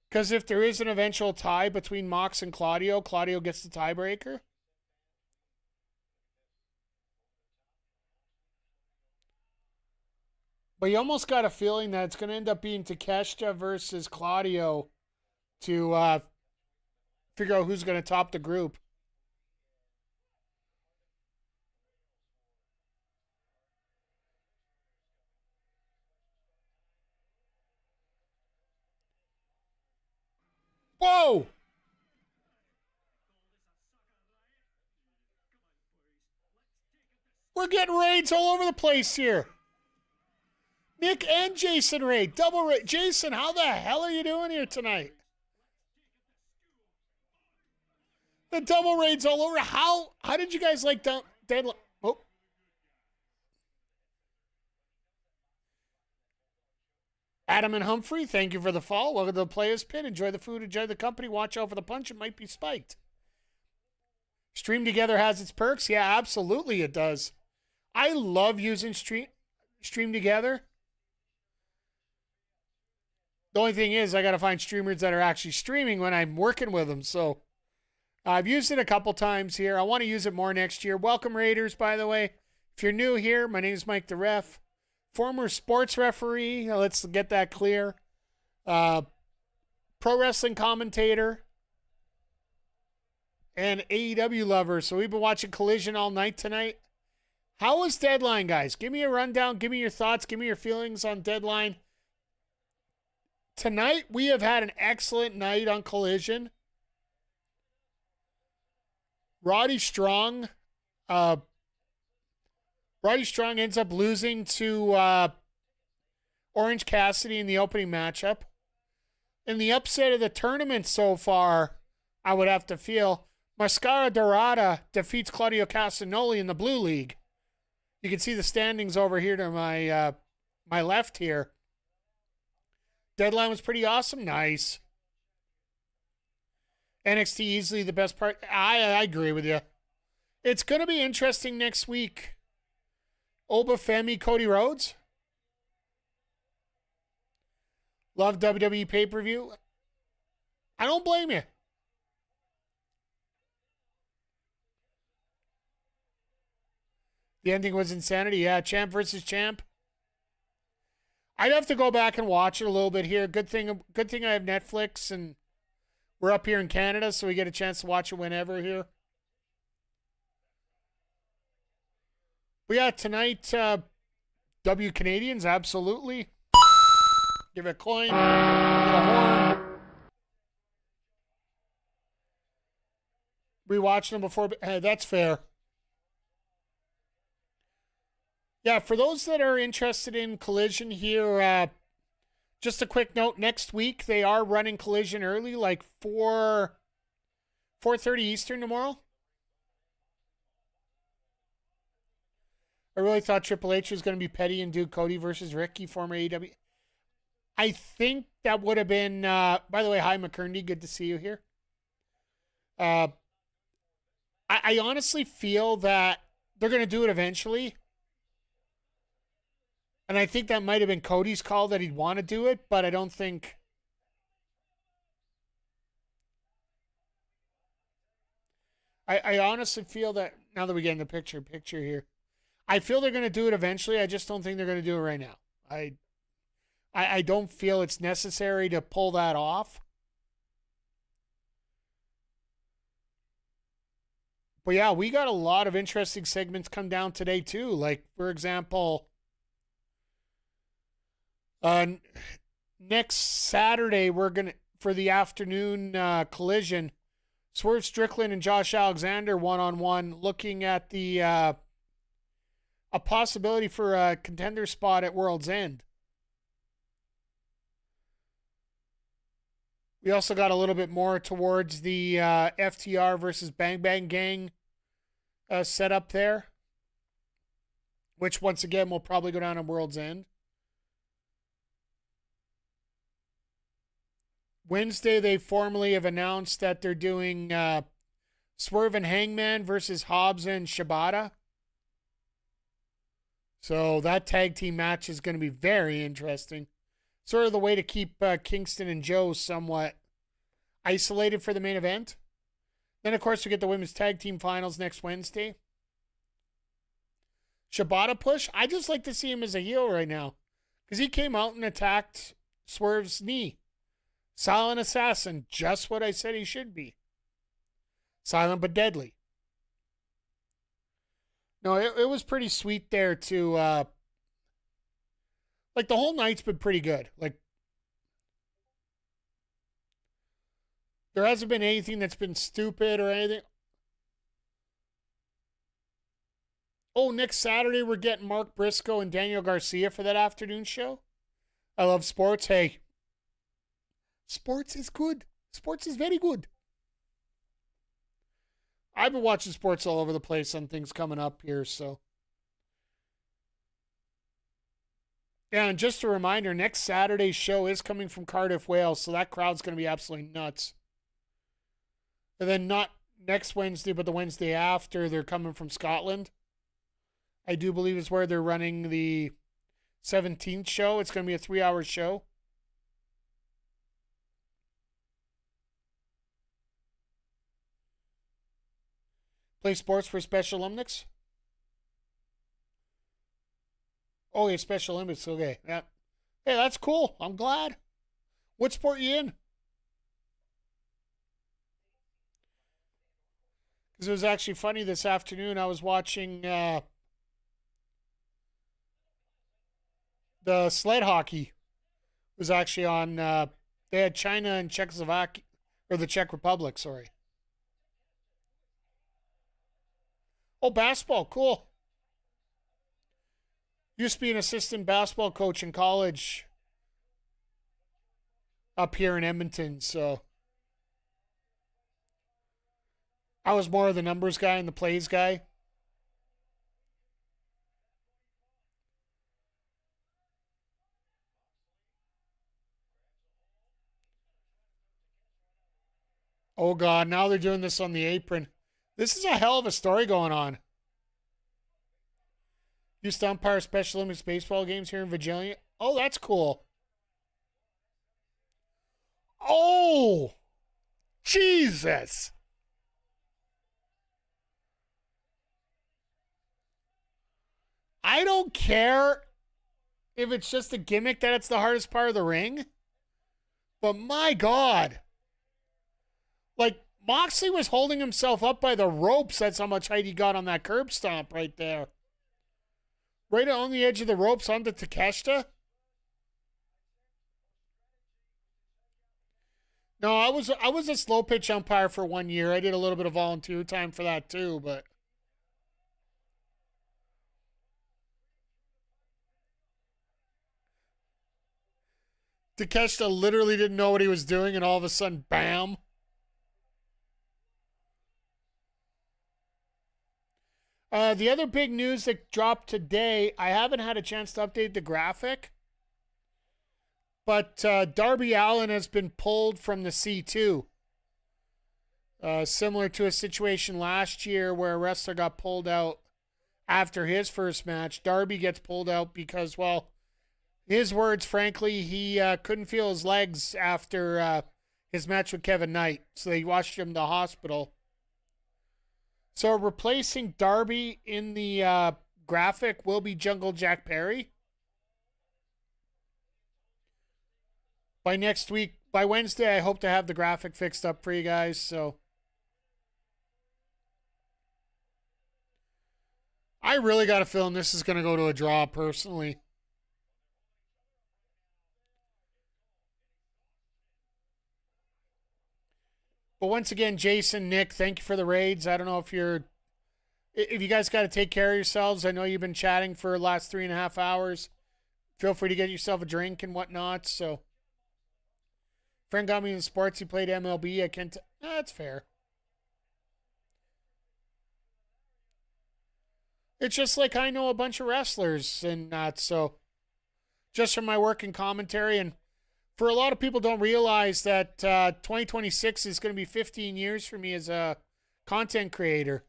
S1: Because if there is an eventual tie between Mox and Claudio, Claudio gets the tiebreaker. But you almost got a feeling that it's going to end up being Takeshita versus Claudio to figure out who's going to top the group. Whoa! We're getting raids all over the place here. Nick and Jason raid. Double raid. Jason, how the hell are you doing here tonight? The double raids all over. How did you guys like Deadline? Oh. Adam and Humphrey, thank you for the follow. Welcome to the Players Pit. Enjoy the food, enjoy the company. Watch out for the punch. It might be spiked. Stream Together has its perks. Yeah, absolutely it does. I love using Stream Together. The only thing is I got to find streamers that are actually streaming when I'm working with them. So I've used it a couple times here. I want to use it more next year. Welcome, Raiders, by the way. If you're new here, my name is Mike the Ref. Former sports referee. Let's get that clear. Pro wrestling commentator. And AEW lover. So we've been watching Collision all night tonight. How was Deadline, guys? Give me a rundown. Give me your thoughts. Give me your feelings on Deadline. Tonight, we have had an excellent night on Collision. Roddy Strong ends up losing to Orange Cassidy in the opening matchup. In the upset of the tournament so far, I would have to feel, Mascara Dorada defeats Claudio Castagnoli in the Blue League. You can see the standings over here to my my left here. Deadline was pretty awesome. Nice. NXT easily the best part. I agree with you. It's going to be interesting next week. Oba Femi, Cody Rhodes. Love WWE pay-per-view. I don't blame you. The ending was insanity. Yeah, champ versus champ. I'd have to go back and watch it a little bit here. Good thing I have Netflix and we're up here in Canada, so we get a chance to watch it whenever here. But yeah, tonight, W Canadians, absolutely. Give it a coin. Give it a horn. Rewatching them before. Hey, that's fair. Yeah, for those that are interested in Collision here, just a quick note. Next week, they are running Collision early, like 4 4:30 Eastern tomorrow. I really thought Triple H was going to be petty and do Cody versus Ricky, former AEW. I think that would have been, by the way, hi McCurdy, good to see you here. I honestly feel that they're going to do it eventually. And I think that might have been Cody's call that he'd want to do it, but I don't think... I honestly feel that, now that we get in the picture here, I feel they're going to do it eventually. I just don't think they're going to do it right now. I don't feel it's necessary to pull that off. But yeah, we got a lot of interesting segments come down today too. Like, for example, next Saturday, we're going to, for the afternoon collision, Swerve Strickland and Josh Alexander one-on-one, looking at the a possibility for a contender spot at World's End. We also got a little bit more towards the FTR versus Bang Bang Gang setup there, which once again will probably go down on World's End. Wednesday, they formally have announced that they're doing Swerve and Hangman versus Hobbs and Shibata. So that tag team match is going to be very interesting. Sort of the way to keep Kingston and Joe somewhat isolated for the main event. Then, of course, we get the women's tag team finals next Wednesday. Shibata push. I just like to see him as a heel right now, because he came out and attacked Swerve's knee. Silent assassin, just what I said he should be. Silent but deadly. No, it was pretty sweet there to, like, the whole night's been pretty good. Like, there hasn't been anything that's been stupid or anything. Oh, next Saturday we're getting Mark Briscoe and Daniel Garcia for that afternoon show. I love sports. Hey, sports is good. Sports is very good. I've been watching sports all over the place on things coming up here, so. Yeah, and just a reminder, next Saturday's show is coming from Cardiff, Wales, so that crowd's going to be absolutely nuts. And then not next Wednesday, but the Wednesday after, they're coming from Scotland. I do believe is where they're running the 17th show. It's going to be a 3-hour show. Play sports for Special Olympics? Oh, yeah, Special Olympics. Okay. Yeah. Hey, that's cool. I'm glad. What sport you in? Because it was actually funny this afternoon. I was watching the sled hockey. It was actually on, they had China and Czechoslovakia, or the Czech Republic, sorry. Oh, basketball, cool. Used to be an assistant basketball coach in college up here in Edmonton, so I was more of the numbers guy and the plays guy. Oh, God, now they're doing this on the apron. This is a hell of a story going on. Used to umpire Special Olympics baseball games here in Virginia. Oh, that's cool. Oh, Jesus. I don't care if it's just a gimmick that it's the hardest part of the ring. But my God. Like, Moxley was holding himself up by the ropes. That's how much height he got on that curb stomp right there. Right on the edge of the ropes onto Takeshita. No, I was a slow pitch umpire for 1 year. I did a little bit of volunteer time for that too, but Takeshita literally didn't know what he was doing, and all of a sudden, bam. The other big news that dropped today, I haven't had a chance to update the graphic, but Darby Allin has been pulled from the C2. Similar to a situation last year where a wrestler got pulled out after his first match. Darby gets pulled out because, well, his words, frankly, he couldn't feel his legs after his match with Kevin Knight, so they rushed him to the hospital. So replacing Darby in the graphic will be Jungle Jack Perry. By next week, by Wednesday, I hope to have the graphic fixed up for you guys. So I really got a feeling this is going to go to a draw, personally. But once again, Jason, Nick, thank you for the raids. I don't know if you guys got to take care of yourselves. I know you've been chatting for the last 3.5 hours. Feel free to get yourself a drink and whatnot. So, friend got me in sports. He played MLB. I can't. That's fair. It's just like I know a bunch of wrestlers and that. So, just from my work and commentary, and for a lot of people don't realize that 2026 is going to be 15 years for me as a content creator.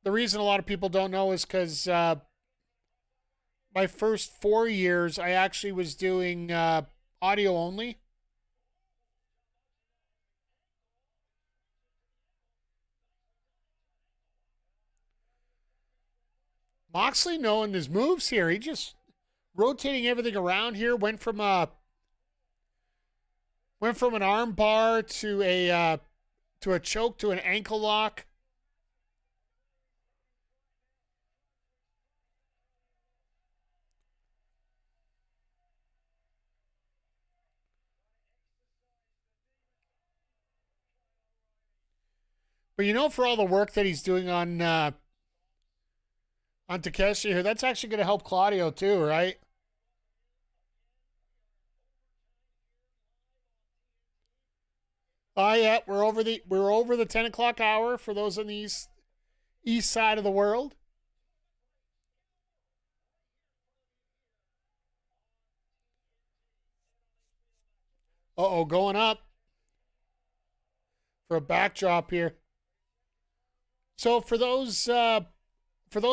S1: The reason a lot of people don't know is because my first 4 years, I actually was doing audio only. Moxley knowing his moves here. He just rotating everything around here. Went from an arm bar to a choke to an ankle lock. But for all the work that he's doing on Takeshi here, that's actually going to help Claudio too, right? Oh yeah, we're over the 10 o'clock hour for those on the east side of the world. Going up for a backdrop here. So for those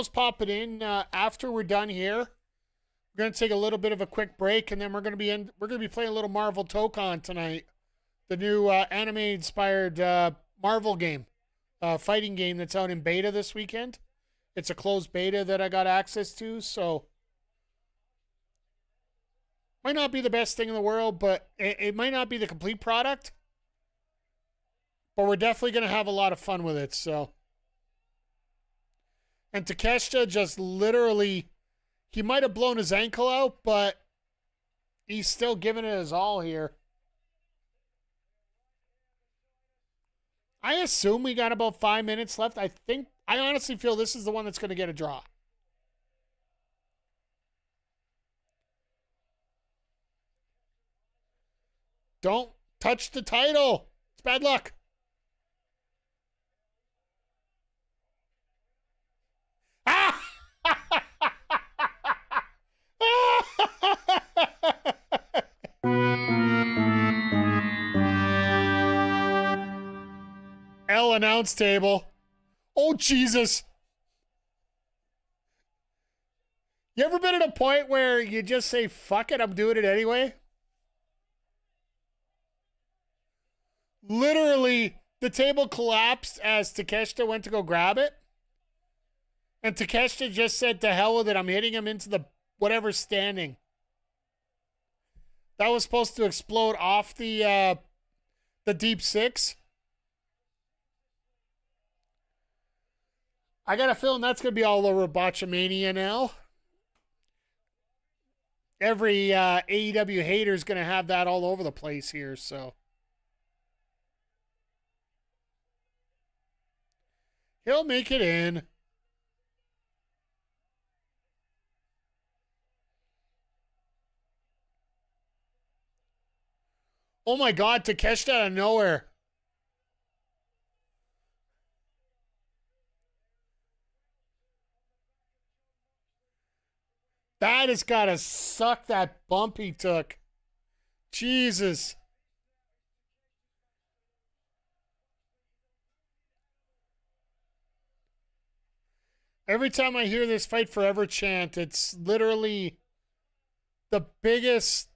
S1: popping in, after we're done here, we're going to take a little bit of a quick break, and then we're going to be playing a little Marvel Tokon tonight, the new anime-inspired Marvel game, fighting game that's out in beta this weekend. It's a closed beta that I got access to, so might not be the best thing in the world, but it might not be the complete product, but we're definitely going to have a lot of fun with it, so. And Takeshita just literally, he might have blown his ankle out, but he's still giving it his all here. I assume we got about 5 minutes left. I honestly feel this is the one that's going to get a draw. Don't touch the title. It's bad luck. L announce table. Oh, Jesus. You ever been at a point where you just say, fuck it, I'm doing it anyway? Literally, the table collapsed as Takeshita went to go grab it. And Takeshita just said, to hell with it, I'm hitting him into the whatever's standing. That was supposed to explode off the deep six. I got a feeling that's going to be all over Botchamania now. Every AEW hater is going to have that all over the place here, so. He'll make it in. Oh my God, Takeshita out of nowhere. That has got to suck, that bump he took. Jesus. Every time I hear this Fight Forever chant, it's literally the biggest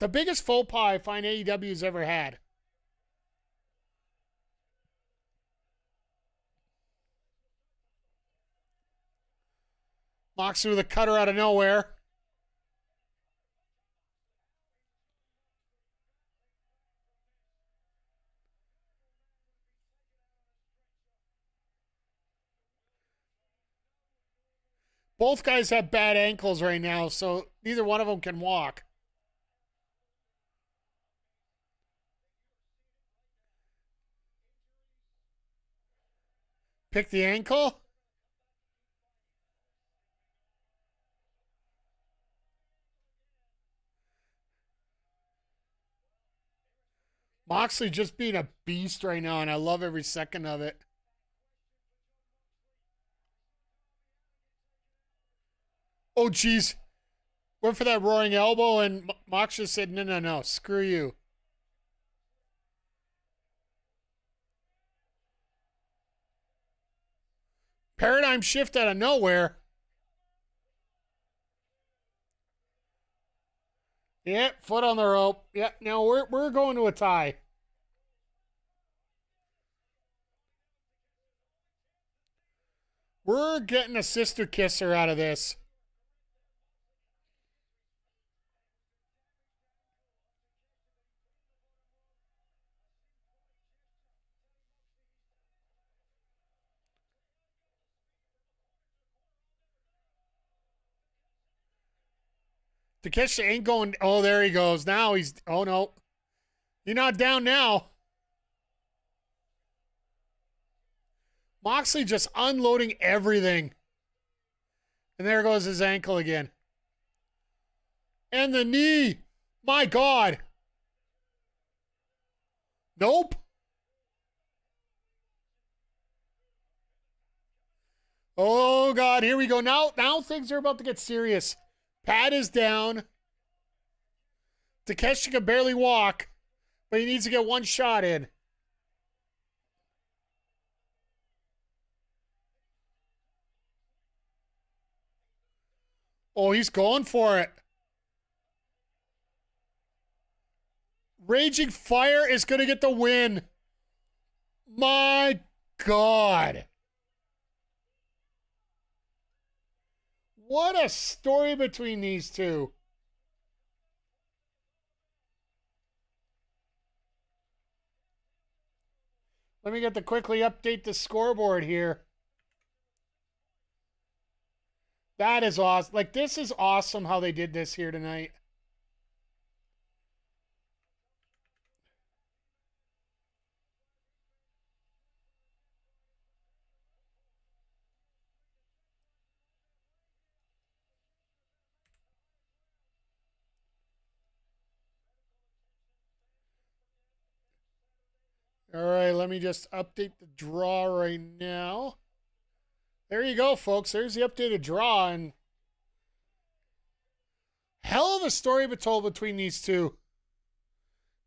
S1: faux pas I find AEW's ever had. Moxley with a cutter out of nowhere. Both guys have bad ankles right now, so neither one of them can walk. Pick the ankle. Moxley just being a beast right now, and I love every second of it. Oh, geez. Went for that roaring elbow, and Mox just said, no, screw you. Paradigm shift out of nowhere. Yep, foot on the rope. Yep, now we're going to a tie. We're getting a sister kisser out of this. Takeshita ain't going. Oh, there he goes. Now he's. Oh, no. You're not down now. Moxley just unloading everything. And there goes his ankle again. And the knee. My God. Nope. Oh, God. Here we go. Now things are about to get serious. Pad is down. Takeshi can barely walk, but he needs to get one shot in. Oh, he's going for it. Raging Fire is going to get the win. My God. What a story between these two. Let me get to quickly update the scoreboard here. That is awesome. Like, this is awesome how they did this here tonight. All right, let me just update the draw right now. There you go, folks. There's the updated draw, and hell of a story told between these two.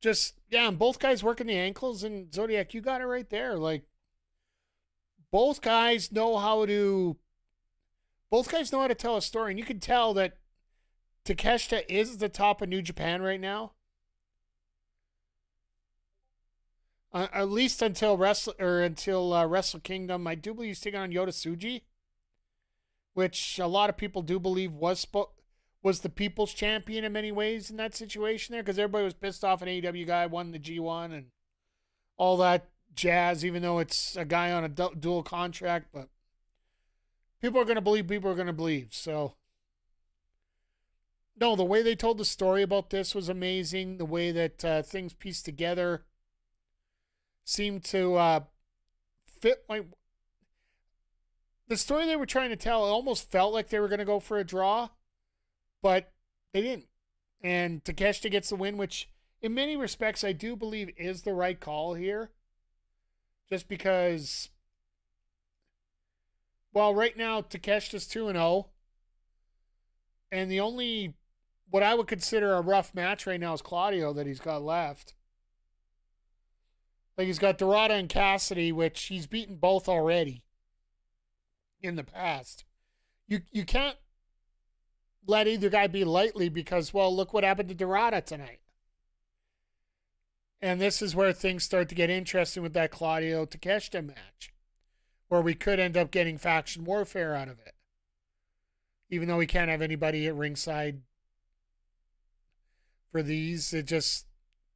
S1: Just, yeah, and both guys working the ankles, and Zodiac, you got it right there. Like, both guys know how to tell a story, and you can tell that Takeshita is the top of New Japan right now. At least until Wrestle Kingdom. I do believe he's taking on Yota Tsuji, which a lot of people do believe was the people's champion in many ways in that situation there, because everybody was pissed off an AEW guy won the G1 and all that jazz, even though it's a guy on a dual contract. But people are going to believe. So, no, the way they told the story about this was amazing. The way that things pieced together seemed to fit. Like, the story they were trying to tell, it almost felt like they were going to go for a draw, but they didn't. And Takeshita gets the win, which in many respects I do believe is the right call here. Just because, well, right now Takeshita's 2-0. And the only, what I would consider a rough match right now is Claudio that he's got left. Like, he's got Dorada and Cassidy, which he's beaten both already in the past. You can't let either guy be lightly because, well, look what happened to Dorada tonight. And this is where things start to get interesting with that Claudio Takeshita match, where we could end up getting faction warfare out of it. Even though we can't have anybody at ringside for these, it just,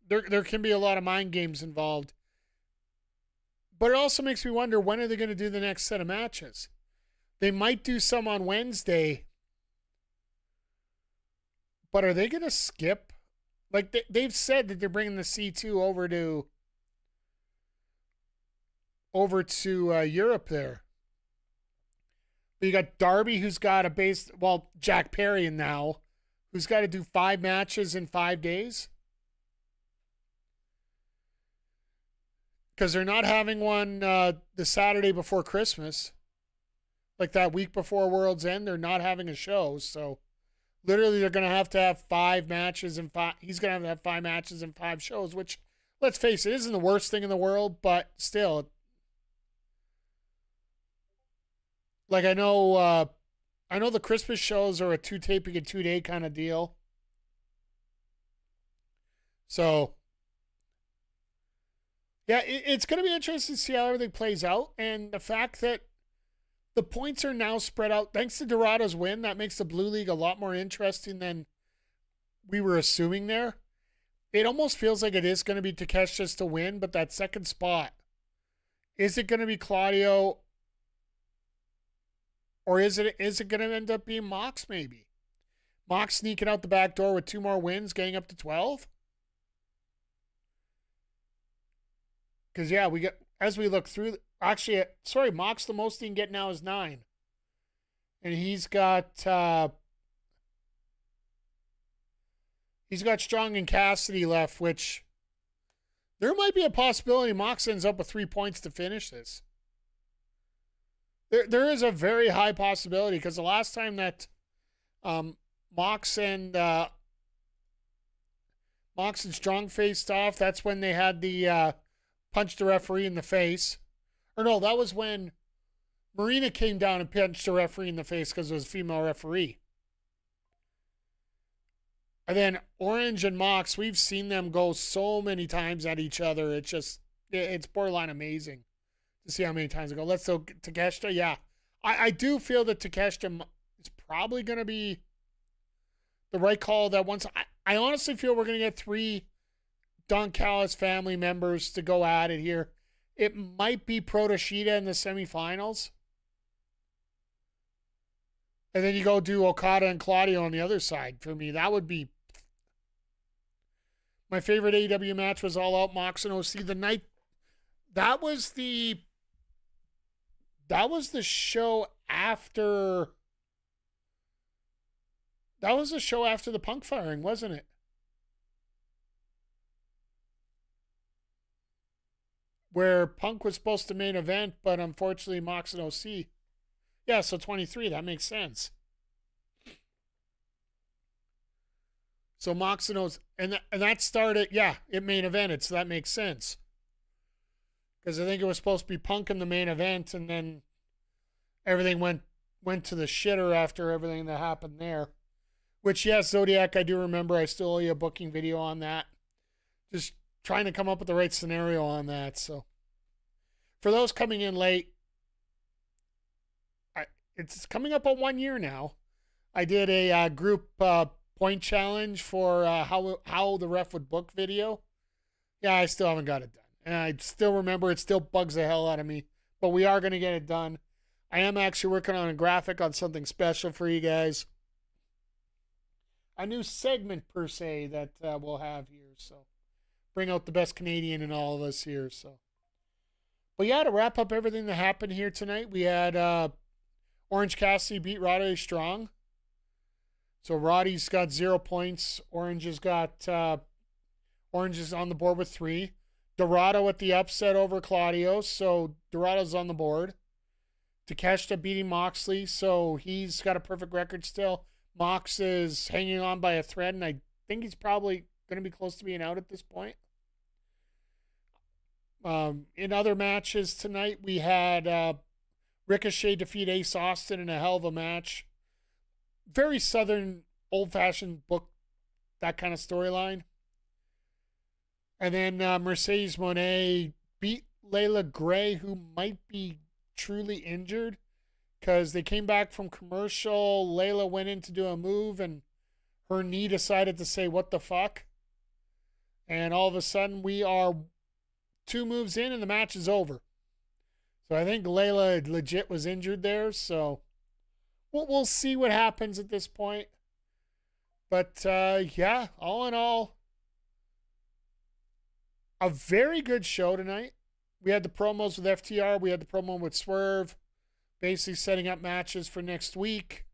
S1: there can be a lot of mind games involved. But it also makes me wonder, when are they going to do the next set of matches? They might do some on Wednesday, but are they going to skip? Like, they've said that they're bringing the C2 over to Europe there. But you got Darby, who's got Jack Perry now, who's got to do 5 matches in 5 days. Because they're not having one the Saturday before Christmas. Like that week before World's End, they're not having a show. So literally they're going to have 5 matches and 5. He's going to have 5 matches and 5 shows, which, let's face it, isn't the worst thing in the world, but still. Like, I know the Christmas shows are a 2 taping and 2 day kind of deal. So, yeah, it's going to be interesting to see how everything plays out. And the fact that the points are now spread out, thanks to Dorada's win, that makes the Blue League a lot more interesting than we were assuming there. It almost feels like it is going to be Takeshita's to win, but that second spot, is it going to be Claudio, or is it going to end up being Mox maybe? Mox sneaking out the back door with 2 more wins, getting up to 12? Because, yeah, as we look through, Mox, the most he can get now is 9. And he's got Strong and Cassidy left, which there might be a possibility Mox ends up with 3 points to finish this. There is a very high possibility, because the last time that Mox and Strong faced off, that's when they had the punched the referee in the face. Or no, that was when Marina came down and punched the referee in the face because it was a female referee. And then Orange and Mox, we've seen them go so many times at each other. It's borderline amazing to see how many times they go. Let's go Takeshita. Yeah, I do feel that Takeshita is probably going to be the right call that once. I honestly feel we're going to get 3 Don Callis family members to go at it here. It might be Protoshita in the semifinals. And then you go do Okada and Claudio on the other side. For me, that would be my favorite AEW match. Was All Out Mox and OC. The night that was the show after. That was the show after the Punk firing, wasn't it? Where Punk was supposed to main event, but unfortunately Mox and OC. Yeah, so 23, that makes sense. So Mox and OC, and that started, yeah, it main evented, so that makes sense. Because I think it was supposed to be Punk in the main event, and then everything went to the shitter after everything that happened there. Which, yes, Zodiac, I do remember. I still owe you a booking video on that. Just trying to come up with the right scenario on that. So for those coming in late, it's coming up on 1 year now. I did a group point challenge for how the ref would book video. Yeah, I still haven't got it done. And I still remember, it still bugs the hell out of me. But we are going to get it done. I am actually working on a graphic on something special for you guys. A new segment, per se, that we'll have here. So bring out the best Canadian in all of us here. So, but yeah, to wrap up everything that happened here tonight, we had Orange Cassidy beat Roddy Strong. So Roddy's got 0 points. Orange is on the board with 3. Dorado with the upset over Claudio, so Dorado's on the board. Takeshita beating Moxley, so he's got a perfect record still. Mox is hanging on by a thread, and I think he's probably going to be close to being out at this point. In other matches tonight, we had Ricochet defeat Ace Austin in a hell of a match. Very Southern, old-fashioned book, that kind of storyline. And then Mercedes Moné beat Leila Gray, who might be truly injured, because they came back from commercial. Leila went in to do a move, and her knee decided to say, "What the fuck?" And all of a sudden, we are 2 moves in, and the match is over. So I think Leila legit was injured there. So we'll see what happens at this point. But yeah, all in all, a very good show tonight. We had the promos with FTR. We had the promo with Swerve, basically setting up matches for next week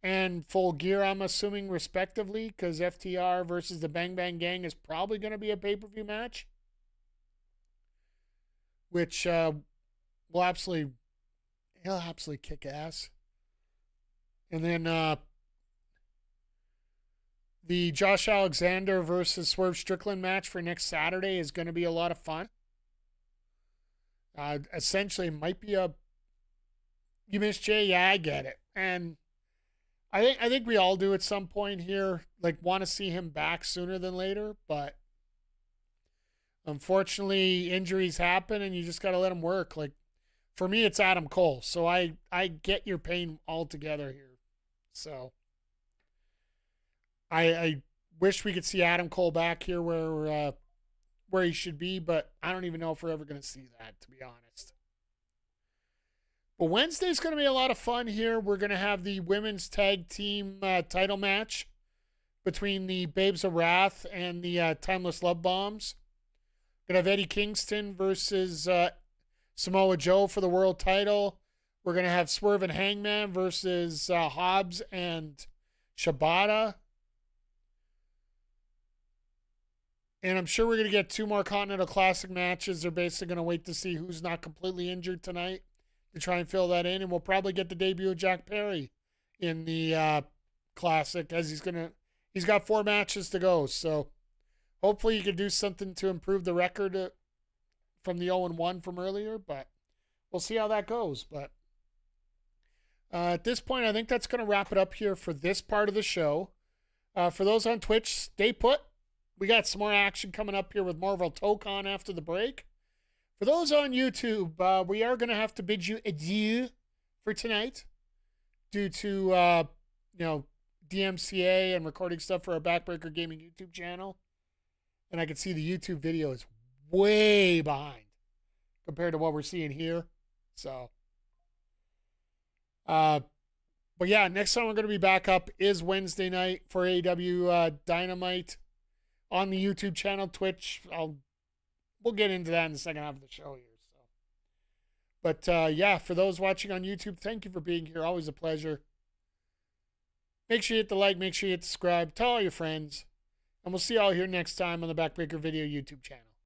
S1: and Full Gear, I'm assuming, respectively, because FTR versus the Bang Bang Gang is probably going to be a pay-per-view match, which will absolutely kick ass. And then the Josh Alexander versus Swerve Strickland match for next Saturday is going to be a lot of fun. Essentially, it might be a "you missed Jay." Yeah, I get it, and I think we all do at some point here. Like, want to see him back sooner than later, but unfortunately, injuries happen, and you just got to let him work. Like, for me, it's Adam Cole, so I get your pain altogether here. So I wish we could see Adam Cole back here where he should be, but I don't even know if we're ever going to see that, to be honest. But Wednesday's going to be a lot of fun here. We're going to have the women's tag team title match between the Babes of Wrath and the Timeless Love Bombs. We're going to have Eddie Kingston versus Samoa Joe for the world title. We're going to have Swerve and Hangman versus Hobbs and Shibata. And I'm sure we're going to get 2 more Continental Classic matches. They're basically going to wait to see who's not completely injured tonight to try and fill that in. And we'll probably get the debut of Jack Perry in the Classic, as he's got 4 matches to go. So hopefully he can do something to improve the record from the 0-1 from earlier. But we'll see how that goes. But at this point, I think that's going to wrap it up here for this part of the show. For those on Twitch, stay put. We got some more action coming up here with Marvel Tokon after the break. For those on YouTube, we are going to have to bid you adieu for tonight due to, DMCA and recording stuff for our Backbreaker Gaming YouTube channel. And I can see the YouTube video is way behind compared to what we're seeing here. So, but yeah, next time we're going to be back up is Wednesday night for AEW Dynamite on the YouTube channel, Twitch. We'll get into that in the second half of the show here. So, but yeah, for those watching on YouTube, thank you for being here. Always a pleasure. Make sure you hit the like, make sure you hit the subscribe, tell all your friends, and we'll see you all here next time on the Backbreaker Video YouTube channel.